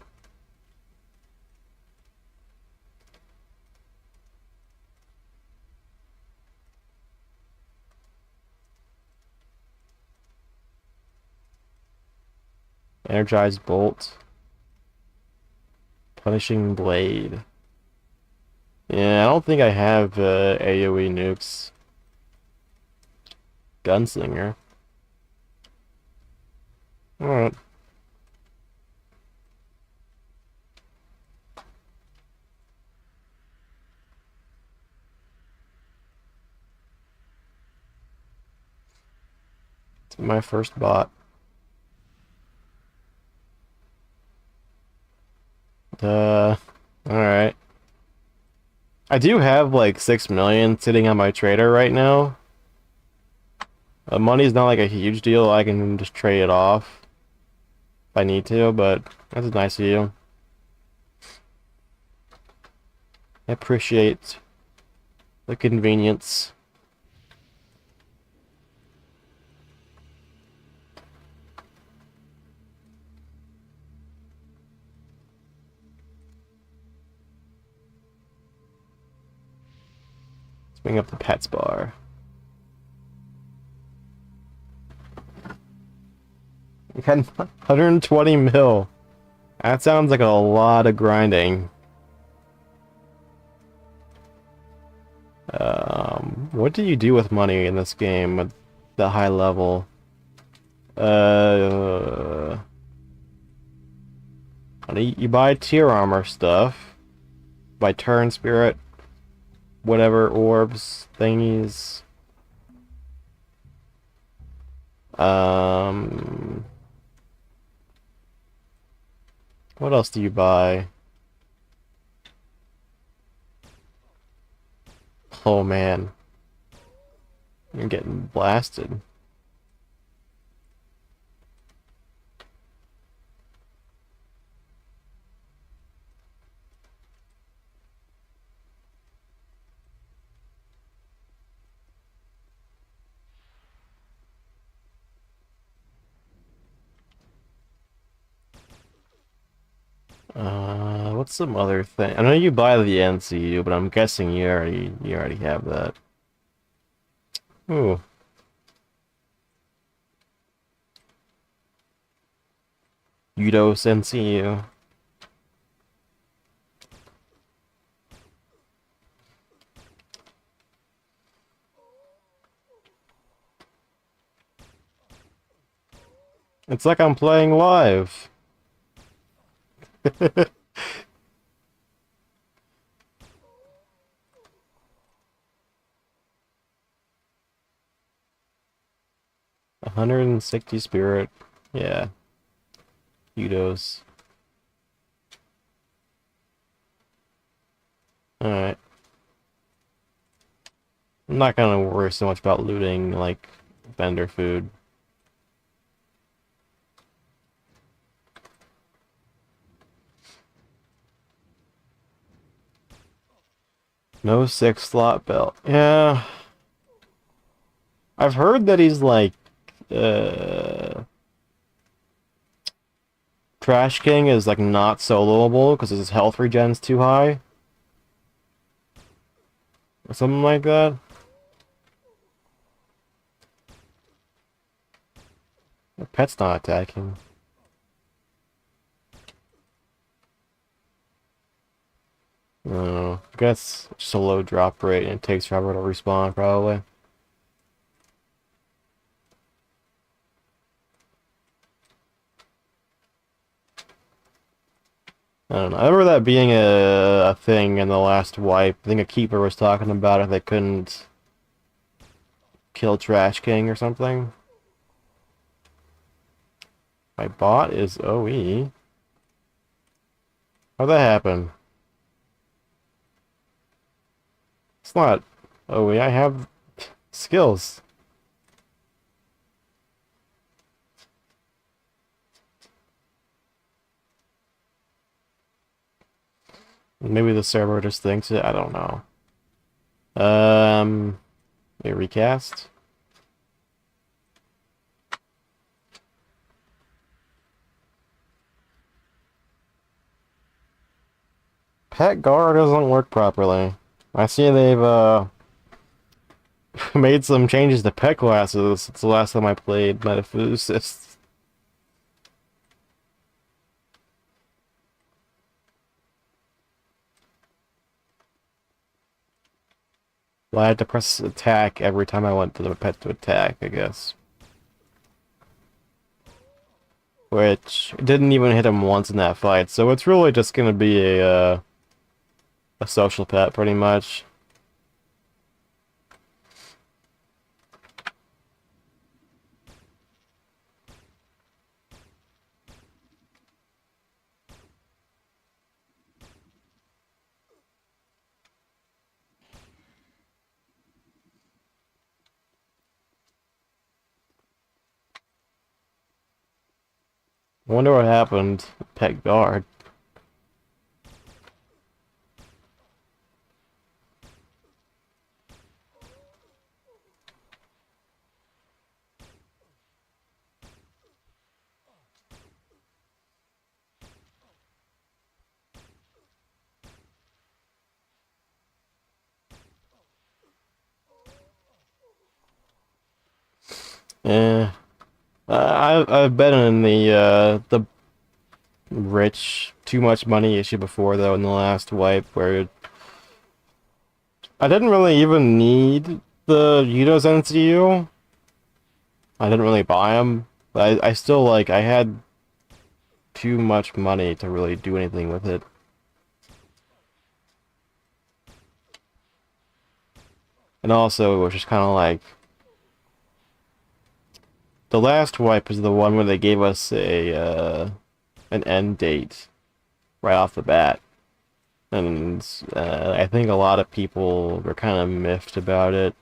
Energized Bolt. Punishing Blade. Yeah, I don't think I have AoE nukes. Gunslinger. Alright. It's my first bot. Alright. I do have like 6 million sitting on my trader right now. Money's not like a huge deal. I can just trade it off if I need to, but that's nice of you. I appreciate the convenience. Let's bring up the pets bar. We got 120 mil. That sounds like a lot of grinding. What do you do with money in this game at the high level? You buy tier armor stuff, buy turn spirit, whatever orbs, thingies. What else do you buy? Oh man, you're getting blasted. What's some other thing? I know you buy the NCU, but I'm guessing you already have that. Ooh. Udos NCU. It's like I'm playing live. 160 spirit. Yeah. Udos. Alright. I'm not gonna worry so much about looting, like, vendor food. No 6-slot belt. Yeah. I've heard that he's like, Trash King is like not soloable because his health regen's too high. Or something like that. The pet's not attacking. No, I guess just a low drop rate and it takes forever to respawn, probably. I don't know. I remember that being a thing in the last wipe. I think a keeper was talking about it. They couldn't kill Trash King or something. My bot is OE. How'd that happen? It's not OE. I have skills. Maybe the server just thinks it. I don't know. A recast. Pet guard doesn't work properly. I see they've made some changes to pet classes since the last time I played Metaphysicist. Well, I had to press attack every time I went to the pet to attack, I guess. Which didn't even hit him once in that fight, so it's really just gonna be a social pet, pretty much. I wonder what happened. Pet guard. Eh. I've been in the rich too much money issue before though in the last wipe where I didn't really even need the Yudo's NCU. I didn't really buy them. But I still like I had too much money to really do anything with it. And also it was just kind of like the last wipe is the one where they gave us a an end date right off the bat. And I think a lot of people were kind of miffed about it.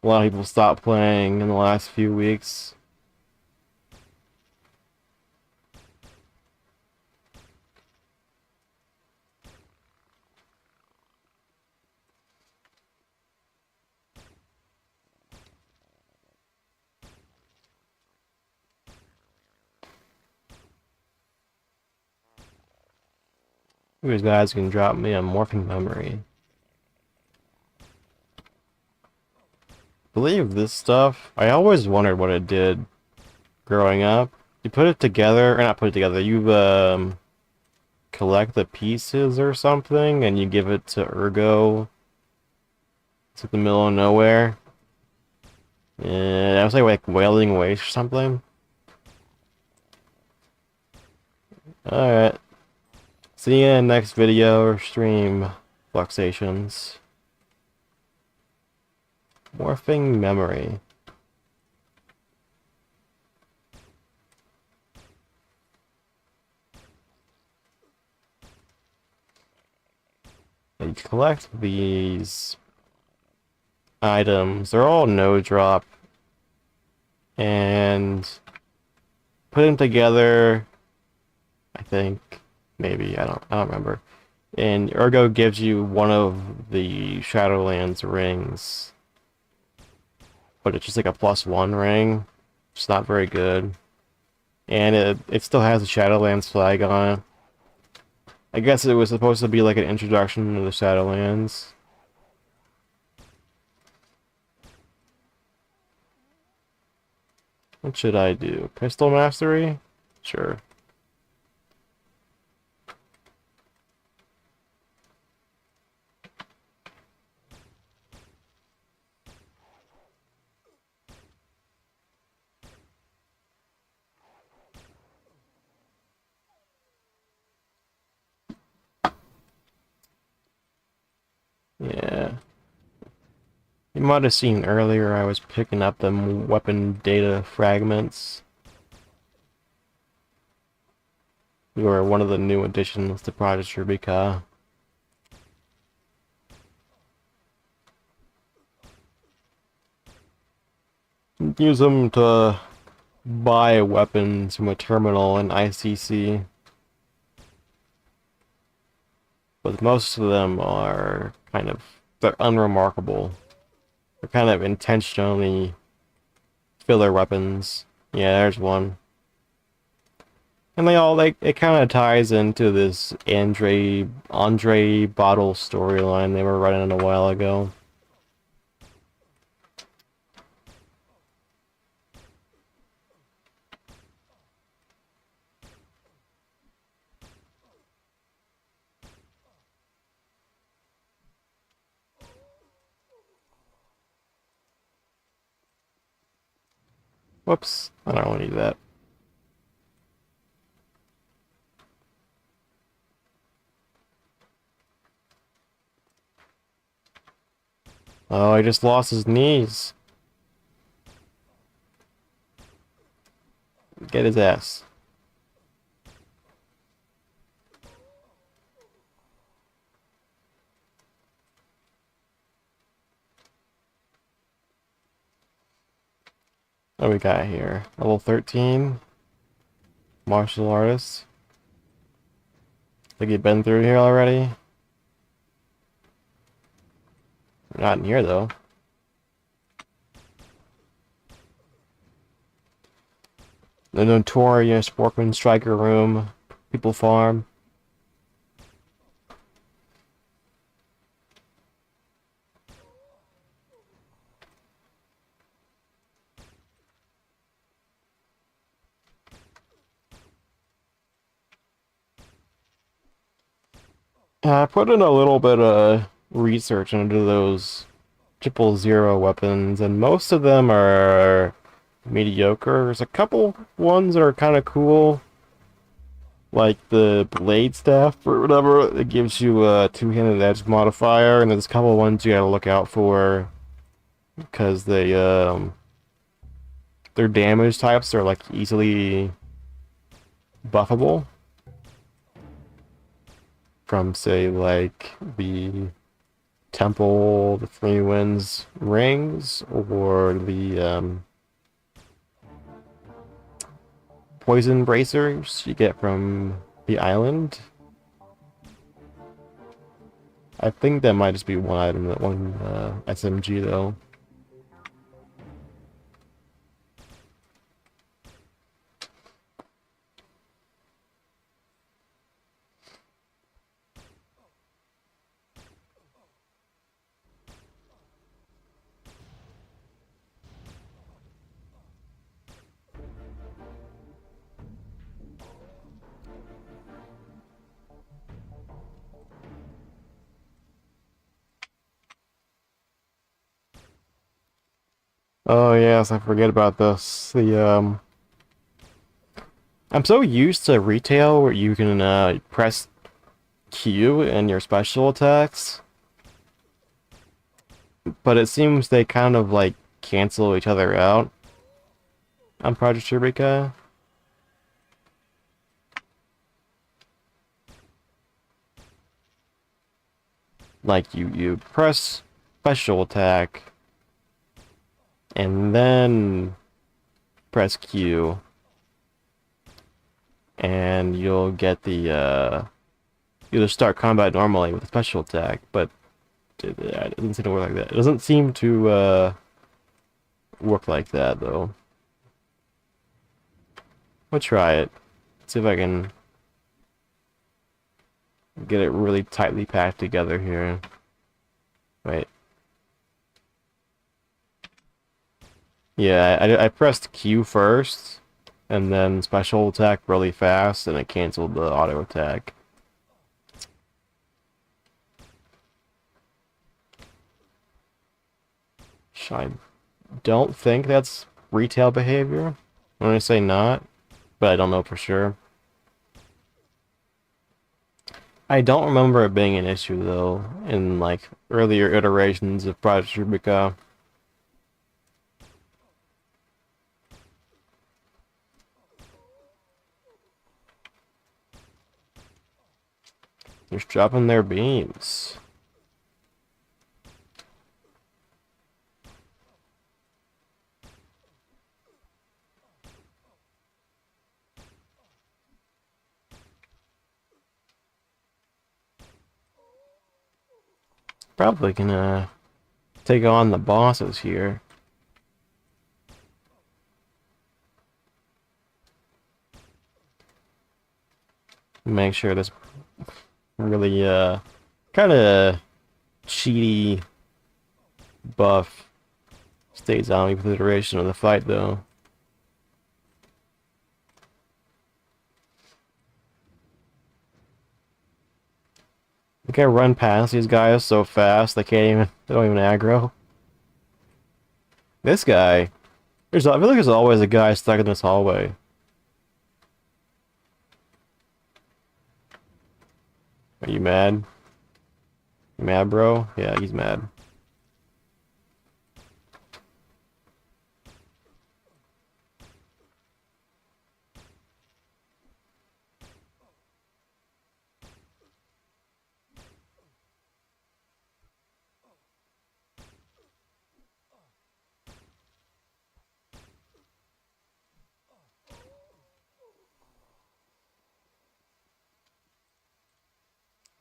A lot of people stopped playing in the last few weeks. You guys can drop me a morphing memory. I believe this stuff, I always wondered what it did growing up. You put it together, or not put it together, you collect the pieces or something, and you give it to Ergo. It's like the middle of nowhere. And I was like Wailing Waste or something. Alright. See you in the next video or stream, Fluxations. Morphing memory. You collect these items. They're all no drop. And put them together. I think maybe I don't remember. And Ergo gives you one of the Shadowlands rings. But it's just like a +1 ring. It's not very good. And it still has the Shadowlands flag on it. I guess it was supposed to be like an introduction to the Shadowlands. What should I do? Pistol Mastery? Sure. Yeah. You might have seen earlier I was picking up them weapon data fragments. You are one of the new additions to Project Rubi-ka. Use them to buy weapons from a terminal in ICC. But most of them are they're unremarkable. They're kind of intentionally filler weapons. Yeah, there's one. And they all like it kind of ties into this Andre Bottle storyline they were running a while ago. Whoops, I don't want to do that. Oh, he just lost his knees. Get his ass. What we got here? Level 13. Martial artist. Think you've been through here already? Not in here though. The notorious Workman Striker Room. People Farm. I put in a little bit of research into those 000 weapons, and most of them are mediocre. There's a couple ones that are kind of cool, like the blade staff or whatever. It gives you a two-handed edge modifier, and there's a couple ones you gotta look out for because their damage types are like easily buffable from say like the Temple, the Three Winds rings, or the poison bracers you get from the island. I think that might just be one item, that one SMG though. Oh yes, I forget about this. I'm so used to retail where you can press Q in your special attacks, but it seems they kind of like cancel each other out on Project Rubi-ka. Like you press special attack and then press Q and you'll get the you'll just start combat normally with a special attack, but it doesn't seem to work like that. It doesn't seem to work like that though. We'll try it. See if I can get it really tightly packed together here. Wait. Yeah, I pressed Q first, and then special attack really fast, and it canceled the auto attack. I don't think that's retail behavior. I'm gonna say not, but I don't know for sure. I don't remember it being an issue though in like earlier iterations of Project Rubi-ka. Just dropping their beams. Probably gonna take on the bosses here. Make sure this really kind of cheaty buff stays on me for the duration of the fight, though. I can't run past these guys so fast they don't even aggro. This guy, I feel like there's always a guy stuck in this hallway. Are you mad? You mad, bro? Yeah, he's mad.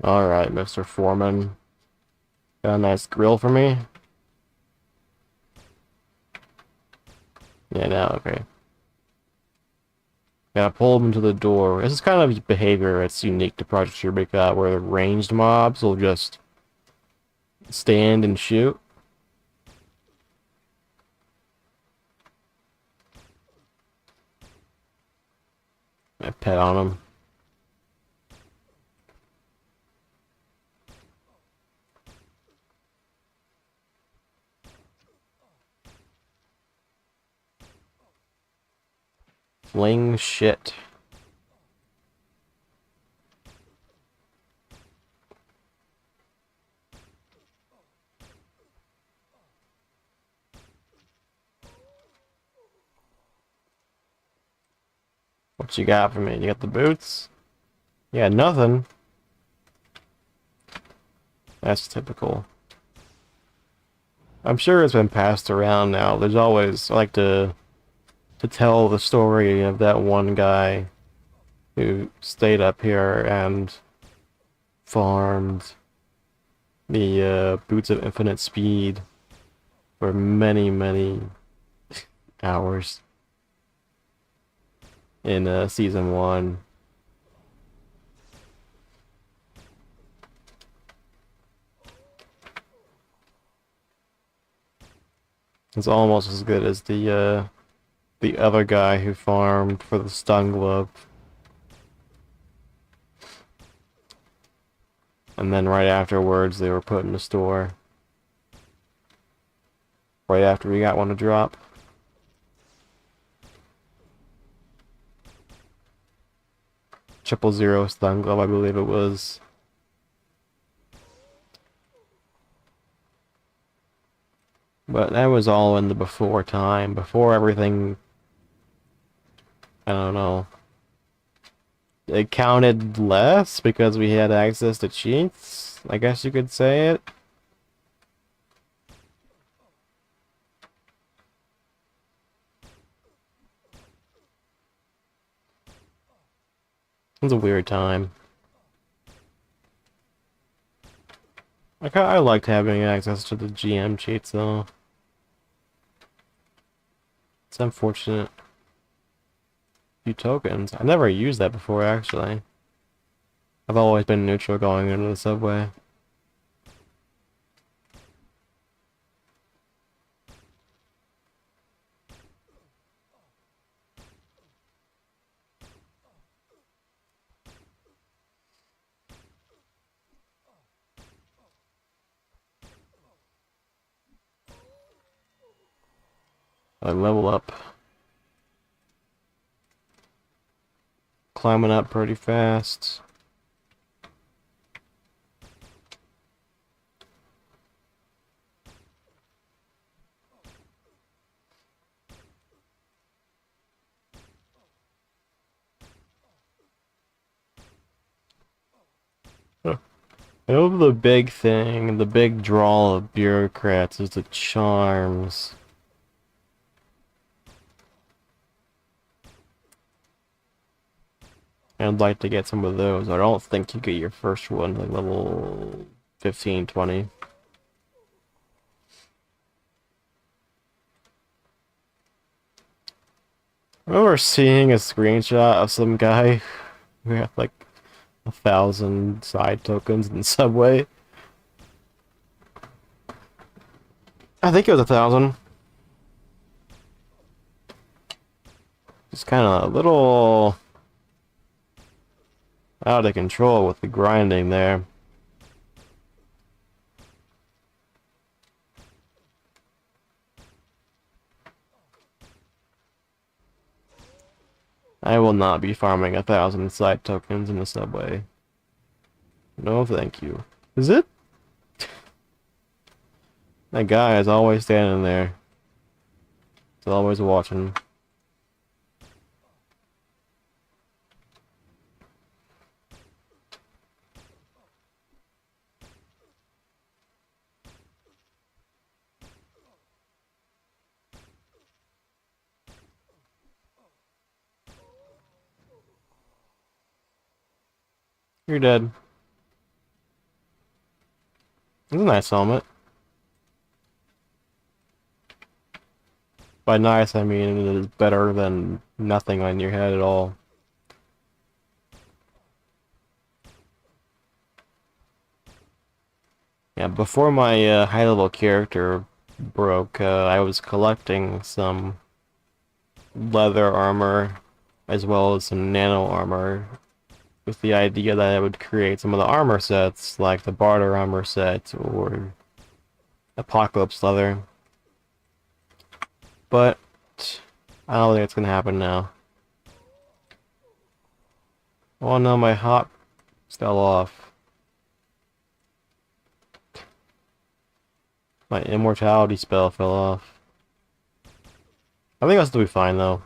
Alright, Mr. Foreman. Got a nice grill for me? Yeah, now, okay. Gotta pull them to the door. This is kind of behavior that's unique to Project Rubi-ka, where the ranged mobs will just stand and shoot. I pet on them. Fling shit. What you got for me? You got the boots? Yeah, nothing. That's typical. I'm sure it's been passed around now. There's always, I like to tell the story of that one guy who stayed up here and farmed the boots of infinite speed for many, many hours in season 1. It's almost as good as the other guy who farmed for the stun glove. And then right afterwards they were put in the store. Right after we got one to drop. Triple zero stun glove, I believe it was. But that was all in the before time, before everything, I don't know. It counted less because we had access to cheats, I guess you could say it. It was a weird time. I liked having access to the GM cheats though. It's unfortunate. Few tokens. I never used that before actually. I've always been neutral going into the subway. I level up. Climbing up pretty fast. I know the big thing, the big draw of bureaucrats is the charms. I'd like to get some of those. I don't think you get your first one like level 15, 20. I remember seeing a screenshot of some guy who had like 1,000 side tokens in the subway. I think it was 1,000. Just kind of a little out of control with the grinding there. I will not be farming 1,000 side tokens in the subway. No, thank you. Is it? That guy is always standing there. He's always watching. You're dead. It's a nice helmet. By nice, I mean it is better than nothing on your head at all. Yeah, before my high-level character broke, I was collecting some leather armor as well as some nano armor with the idea that I would create some of the armor sets, like the barter armor set or apocalypse leather. But I don't think it's gonna happen now. Oh no, my hop fell off. My immortality spell fell off. I think I'll still be fine though.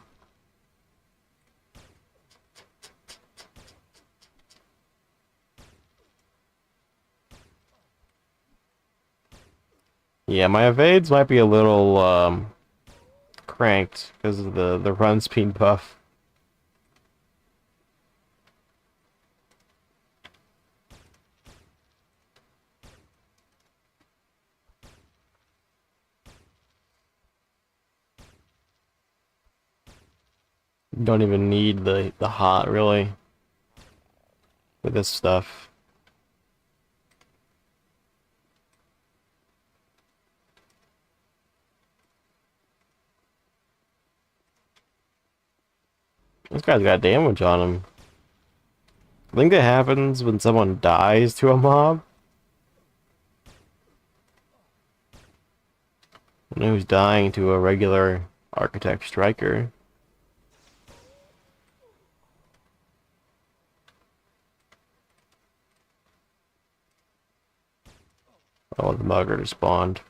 Yeah, my evades might be a little cranked because of the run speed buff. Don't even need the hot really with this stuff. This guy's got damage on him. I think that happens when someone dies to a mob. And who's dying to a regular architect striker. Oh, the mugger just spawned.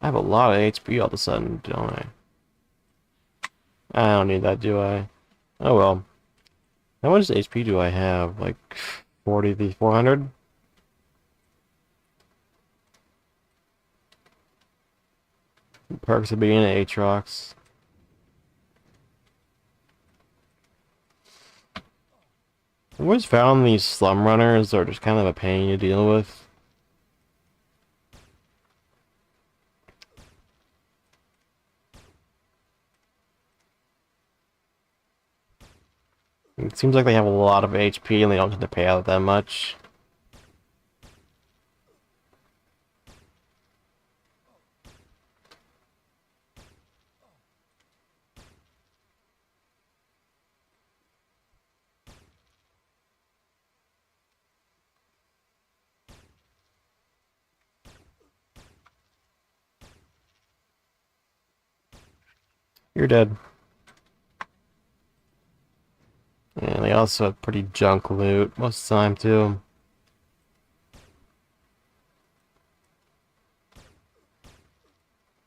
I have a lot of HP all of a sudden, don't I? I don't need that, do I? Oh well. How much HP do I have? Like 400? Perks of being an Aatrox. I've always found these slum runners are just kind of a pain to deal with. It seems like they have a lot of HP and they don't have to pay out that much. You're dead. And they also have pretty junk loot most of the time too.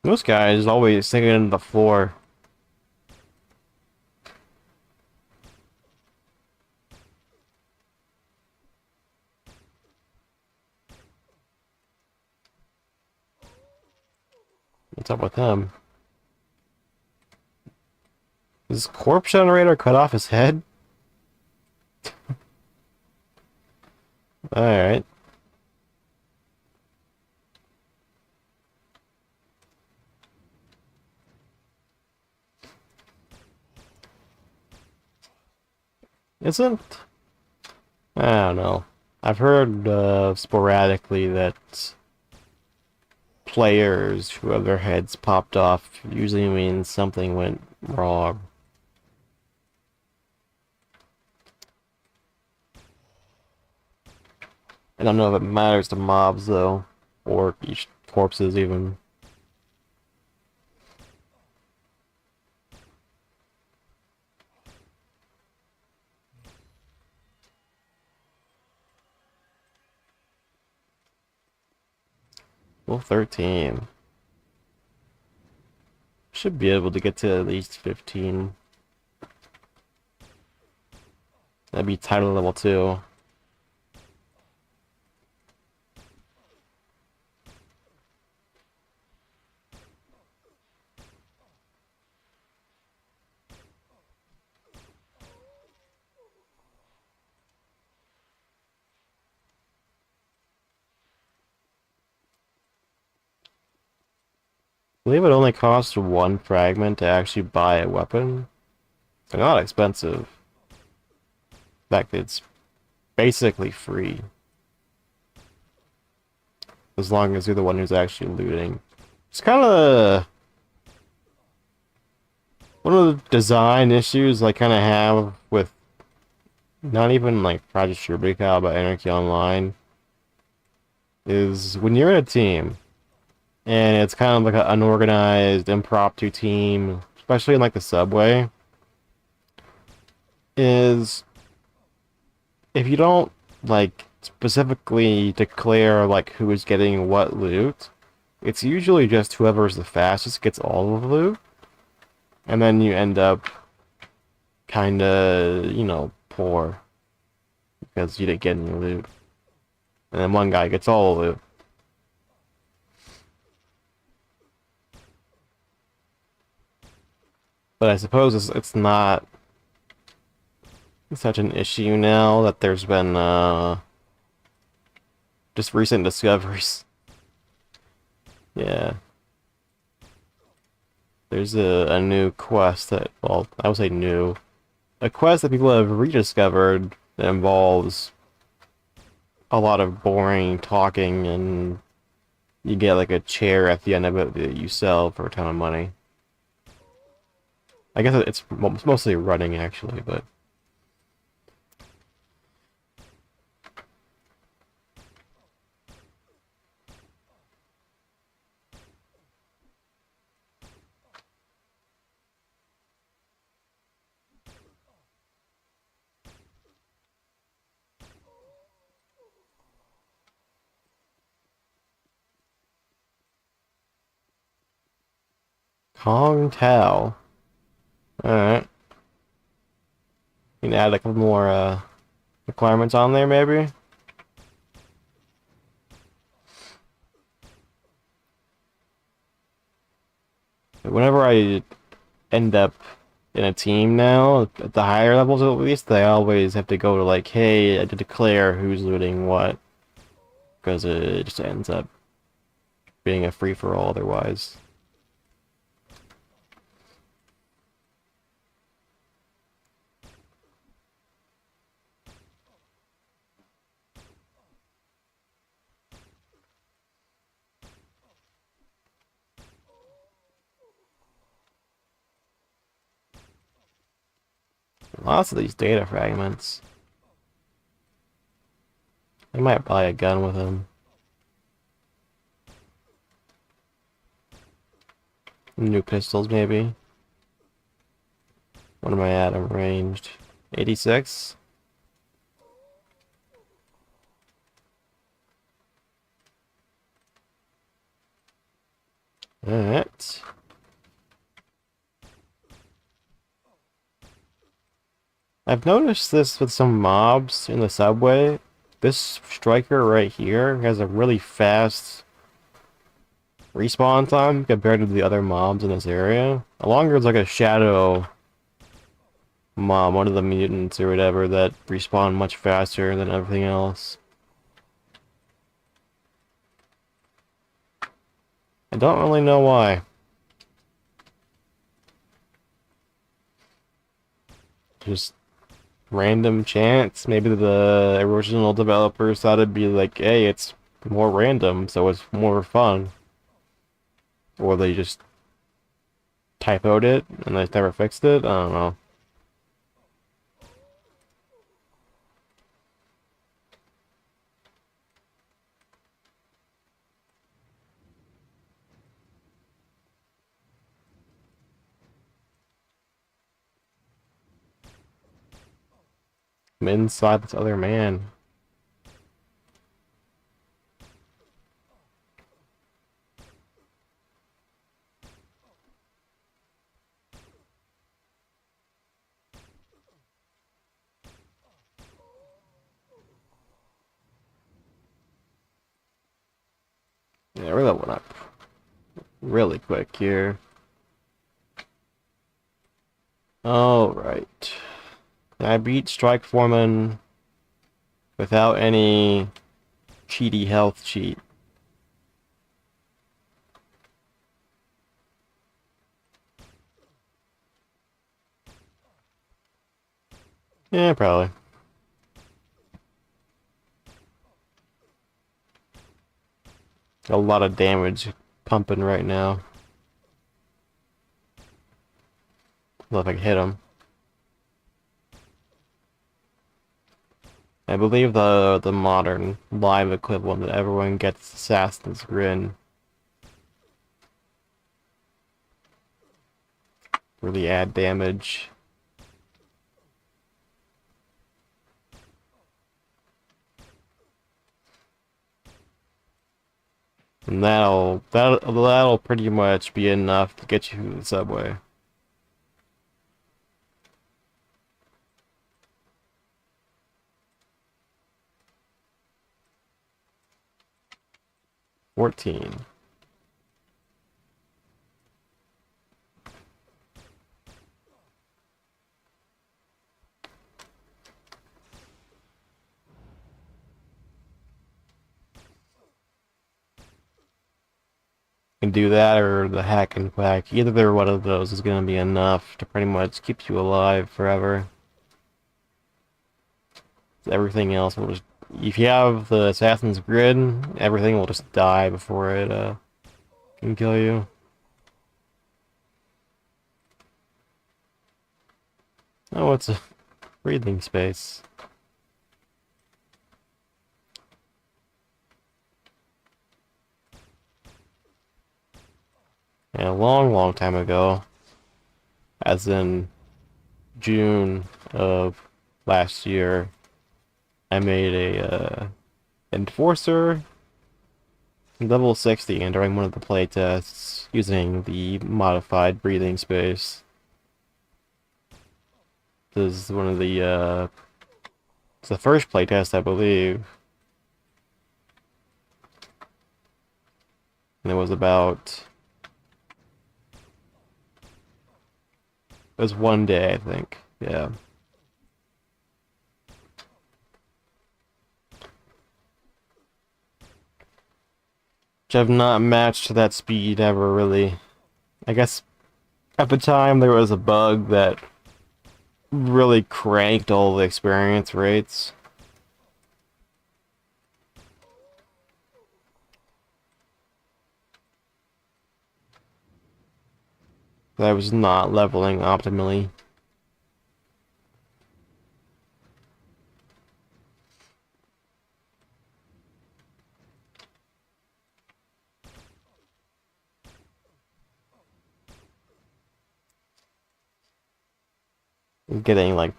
Most guys always sinking into the floor. What's up with him? Is his corpse generator cut off his head? Alright. Isn't? I don't know. I've heard sporadically that players who have their heads popped off usually means something went wrong. I don't know if it matters to mobs though, or each corpses even. Well, 13. Should be able to get to at least 15. That'd be title level 2. I believe it only costs 1 fragment to actually buy a weapon. They're not expensive. In fact, it's basically free. As long as you're the one who's actually looting. It's kind of one of the design issues I kind of have with not even like Project Rubi-ka but Anarchy Online is when you're in a team and it's kind of like an unorganized, impromptu team, especially in like the subway, is if you don't like specifically declare like who is getting what loot, it's usually just whoever's the fastest gets all of the loot, and then you end up kinda, you know, poor because you didn't get any loot. And then one guy gets all the loot. But I suppose it's not such an issue now that there's been just recent discoveries. Yeah. There's a new quest that, well, I would say new. A quest that people have rediscovered that involves a lot of boring talking, and you get like a chair at the end of it that you sell for a ton of money. I guess it's mostly running actually, but Kong Tao. Alright. You can add a couple more requirements on there maybe? But whenever I end up in a team now, at the higher levels at least, they always have to go to like, hey, to declare who's looting what, because it just ends up being a free-for-all otherwise. Lots of these data fragments. I might buy a gun with him. New pistols, maybe. What am I at? I'm ranged. 86? Alright. I've noticed this with some mobs in the subway. This striker right here has a really fast respawn time compared to the other mobs in this area. Along there's like a shadow mob, one of the mutants or whatever, that respawn much faster than everything else. I don't really know why. Just random chance. Maybe the original developers thought it'd be like, hey, it's more random, so it's more fun. Or they just typoed it and they never fixed it. I don't know. I'm inside this other man. Yeah, we're leveling up really quick here. Alright. I beat Strike Foreman without any cheaty health cheat. Yeah, probably. A lot of damage pumping right now. Love if I can hit him. I believe the modern live equivalent that everyone gets Assassin's Grin. Really add damage. And that'll pretty much be enough to get you to the subway. $14. Can do that or the hack and whack. Either one of those is gonna be enough to pretty much keep you alive forever. Everything else will just, if you have the Assassin's Grid, everything will just die before it can kill you. Oh, it's a breathing space. And a long time ago, as in June of last year, I made a Enforcer level 60 and during one of the playtests using the modified breathing space. This is one of the it's the first playtest, I believe. And it was about, it was one day, I think. Yeah. Which I've not matched that speed ever, really. I guess at the time there was a bug that really cranked all the experience rates. That I was not leveling optimally. Getting like,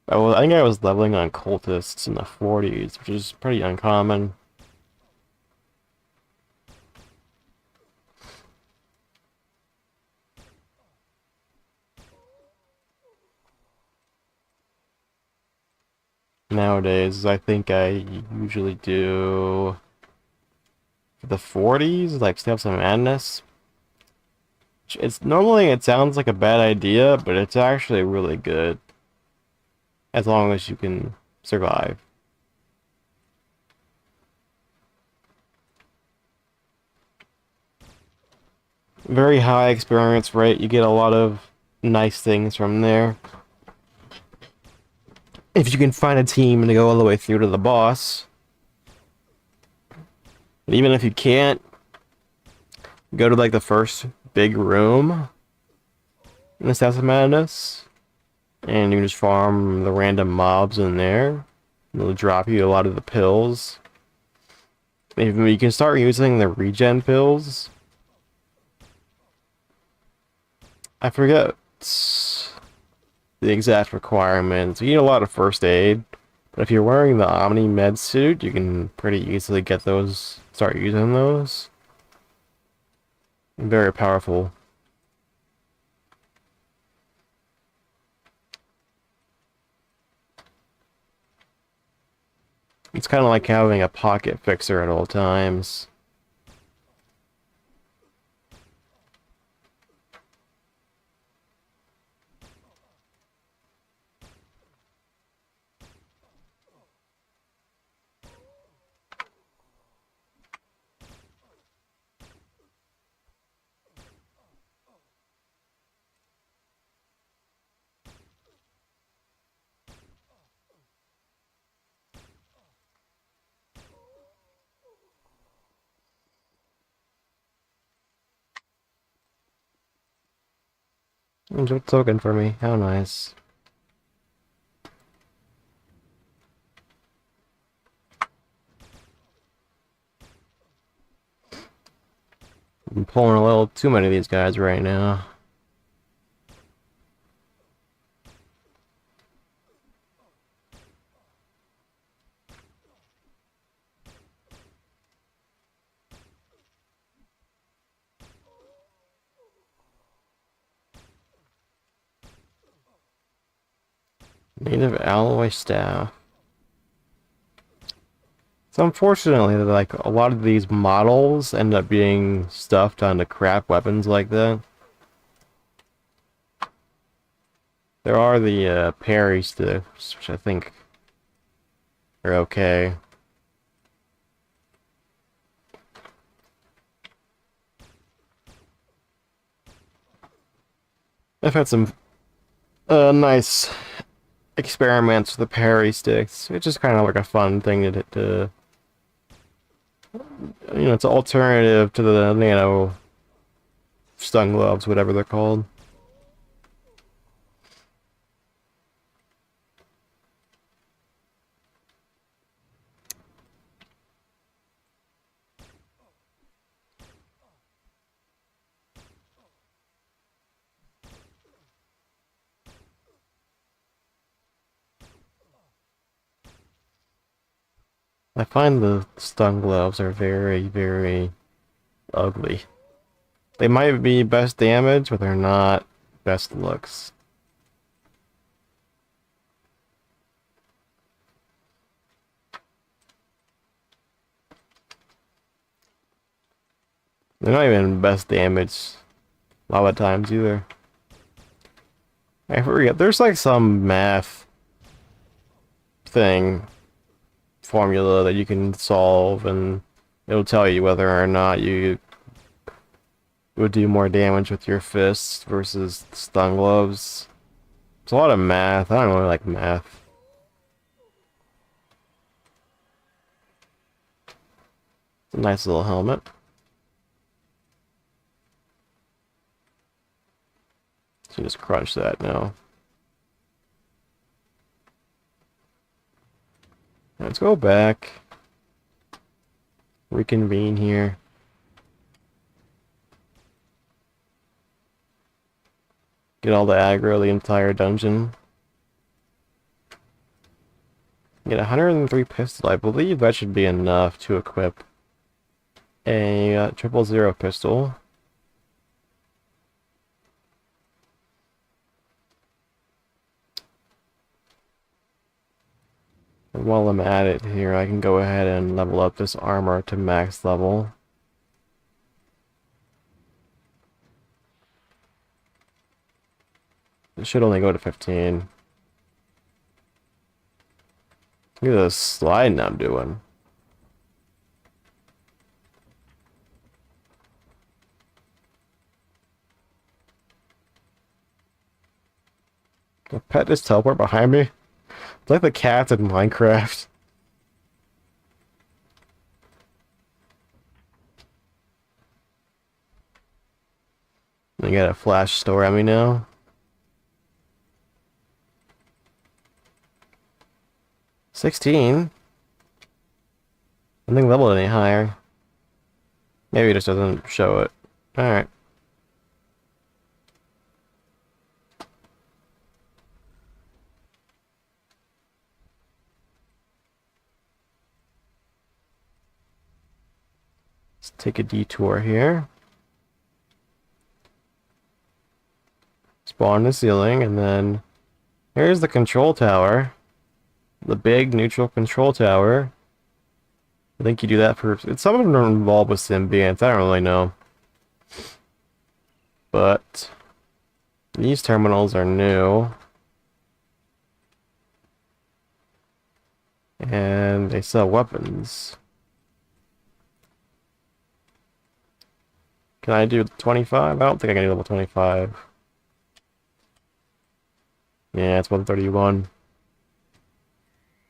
I think I was leveling on cultists in the 40s, which is pretty uncommon. Nowadays, I think I usually do the 40s, like Steps of Madness. It's normally, it sounds like a bad idea, but it's actually really good. As long as you can survive. Very high experience rate. You get a lot of nice things from there. if you can find a team to go all the way through to the boss. And even if you can't, go to like the first big room in the South of Madness, and you can just farm the random mobs in there. It'll drop you a lot of the pills. Maybe you can start using the regen pills. I forget the exact requirements. You need a lot of first aid, but if you're wearing the Omni med suit, you can pretty easily get those, start using those. Very powerful. It's kind of like having a pocket fixer at all times. There's a token for me. How nice. I'm pulling a little too many of these guys right now. Native alloy staff. So unfortunately, like a lot of these models end up being stuffed onto crap weapons like that. There are the parry sticks, which I think are okay. I've had some nice experiments with the parry sticks. It's just kind of like a fun thing to you know, it's an alternative to the nano stun gloves, whatever they're called. I find the stun gloves are very, very ugly. They might be best damage, but they're not best looks. They're not even best damage a lot of times either. I forget, there's like some math thing, formula that you can solve, and it'll tell you whether or not you would do more damage with your fists versus stun gloves. It's a lot of math. I don't really like math. It's a nice little helmet. So just crunch that now. Let's go back. Reconvene here. Get all the aggro of the entire dungeon. Get 103 pistol. I believe that should be enough to equip a 000 pistol. And while I'm at it here, I can go ahead and level up this armor to max level. It should only go to 15. Look at this sliding I'm doing. The pet just teleport behind me? It's like the cats in Minecraft. You got a flash store at me now. $16? I think leveled any higher. Maybe it just doesn't show it. Alright. Let's take a detour here. Spawn the ceiling, and then here's the control tower. The big neutral control tower. I think you do that for... Some of them are involved with symbionts, I don't really know. But these terminals are new. And they sell weapons. Can I do 25? I don't think I can do level 25. Yeah, it's 131.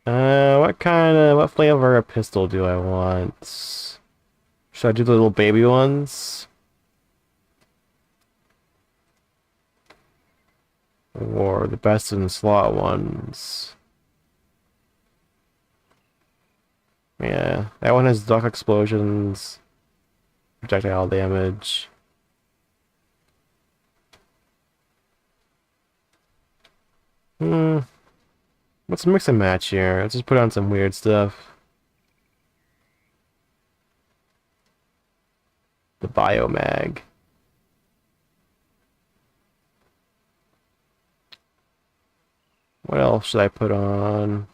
What flavor of pistol do I want? Should I do the little baby ones? Or the best in slot ones? Yeah, that one has duck explosions, projectile damage. Let's mix and match here. Let's just put on some weird stuff. The biomag. What else should I put on?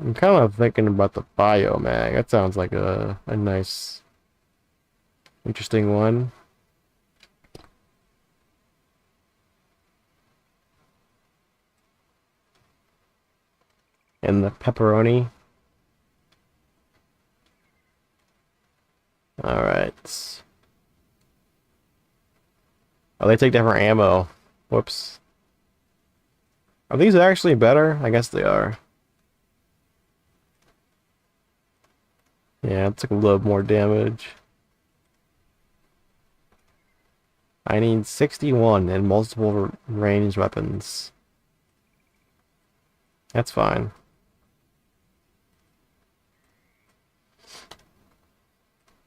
I'm kind of thinking about the biomag. That sounds like a nice, interesting one. And the pepperoni. Alright. Oh, they take different ammo. Whoops. Are these actually better? I guess they are. Yeah, it took a little more damage. I need 61 and multiple range weapons. That's fine.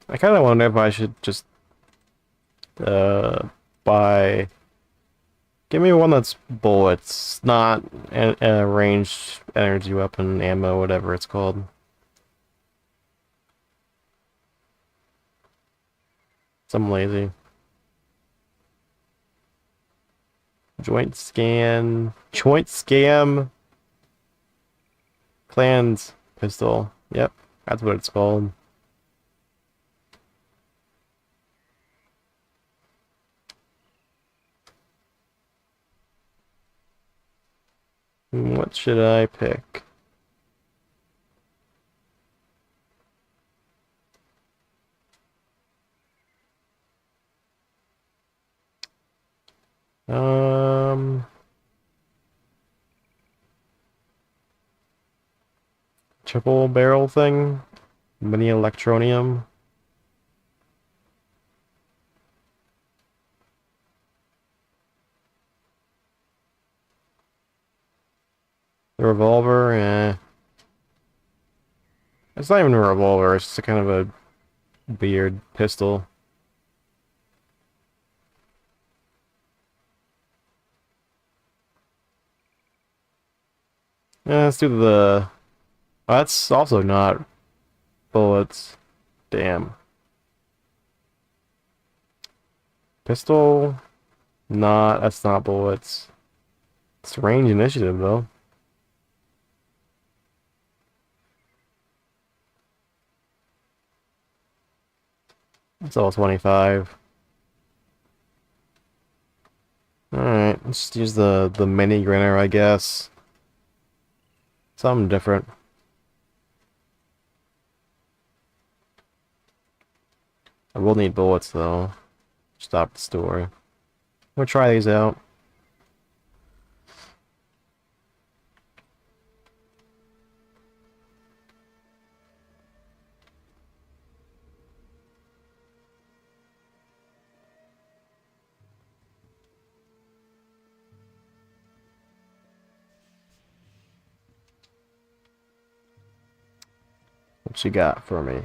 I kind of wonder if I should just buy... Give me one that's bullets, not a ranged energy weapon, ammo, whatever it's called. I'm lazy. Joint scan. Joint scam. Clans pistol. Yep, that's what it's called. What should I pick? Triple barrel thing? Mini electronium? The revolver, eh. It's not even a revolver, it's just a kind of a weird pistol. Yeah, let's do the... Oh, that's also not bullets. Damn. Pistol? Not, that's not bullets. It's range initiative, though. It's all 25. Alright, let's just use the mini grinner, I guess. Something different. I will need bullets though. Stop the store. I'm gonna try these out. What you got for me?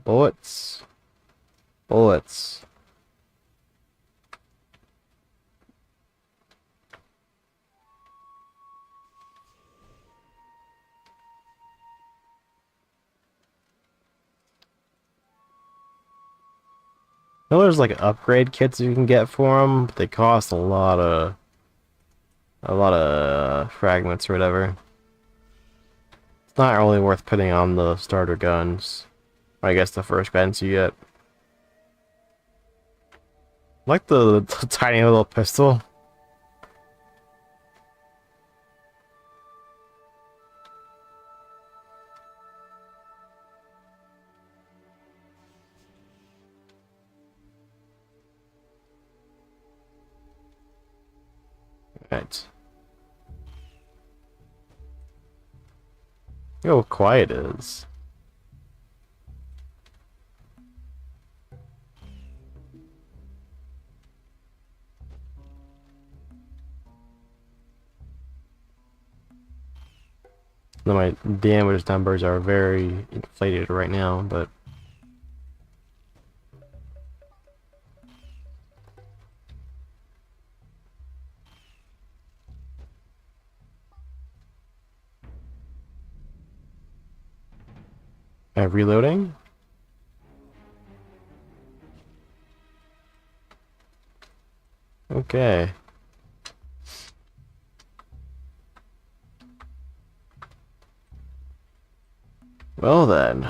Bullets. Bullets. I know there's like upgrade kits you can get for them, but they cost a lot of fragments or whatever. It's not really worth putting on the starter guns. Or I guess the first guns you get. I like the tiny little pistol. Right. Look how quiet it is. Though my damage numbers are very inflated right now, but reloading? Okay. Well then,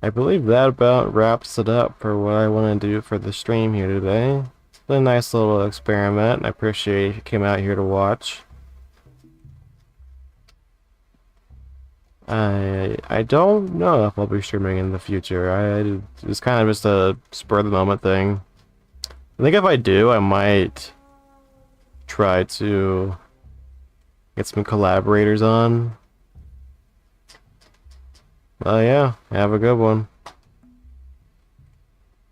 I believe that about wraps it up for what I want to do for the stream here today. It's been a nice little experiment, and I appreciate you came out here to watch. I don't know if I'll be streaming in the future. It's kind of just a spur of the moment thing. I think if I do, I might try to get some collaborators on. Yeah, have a good one.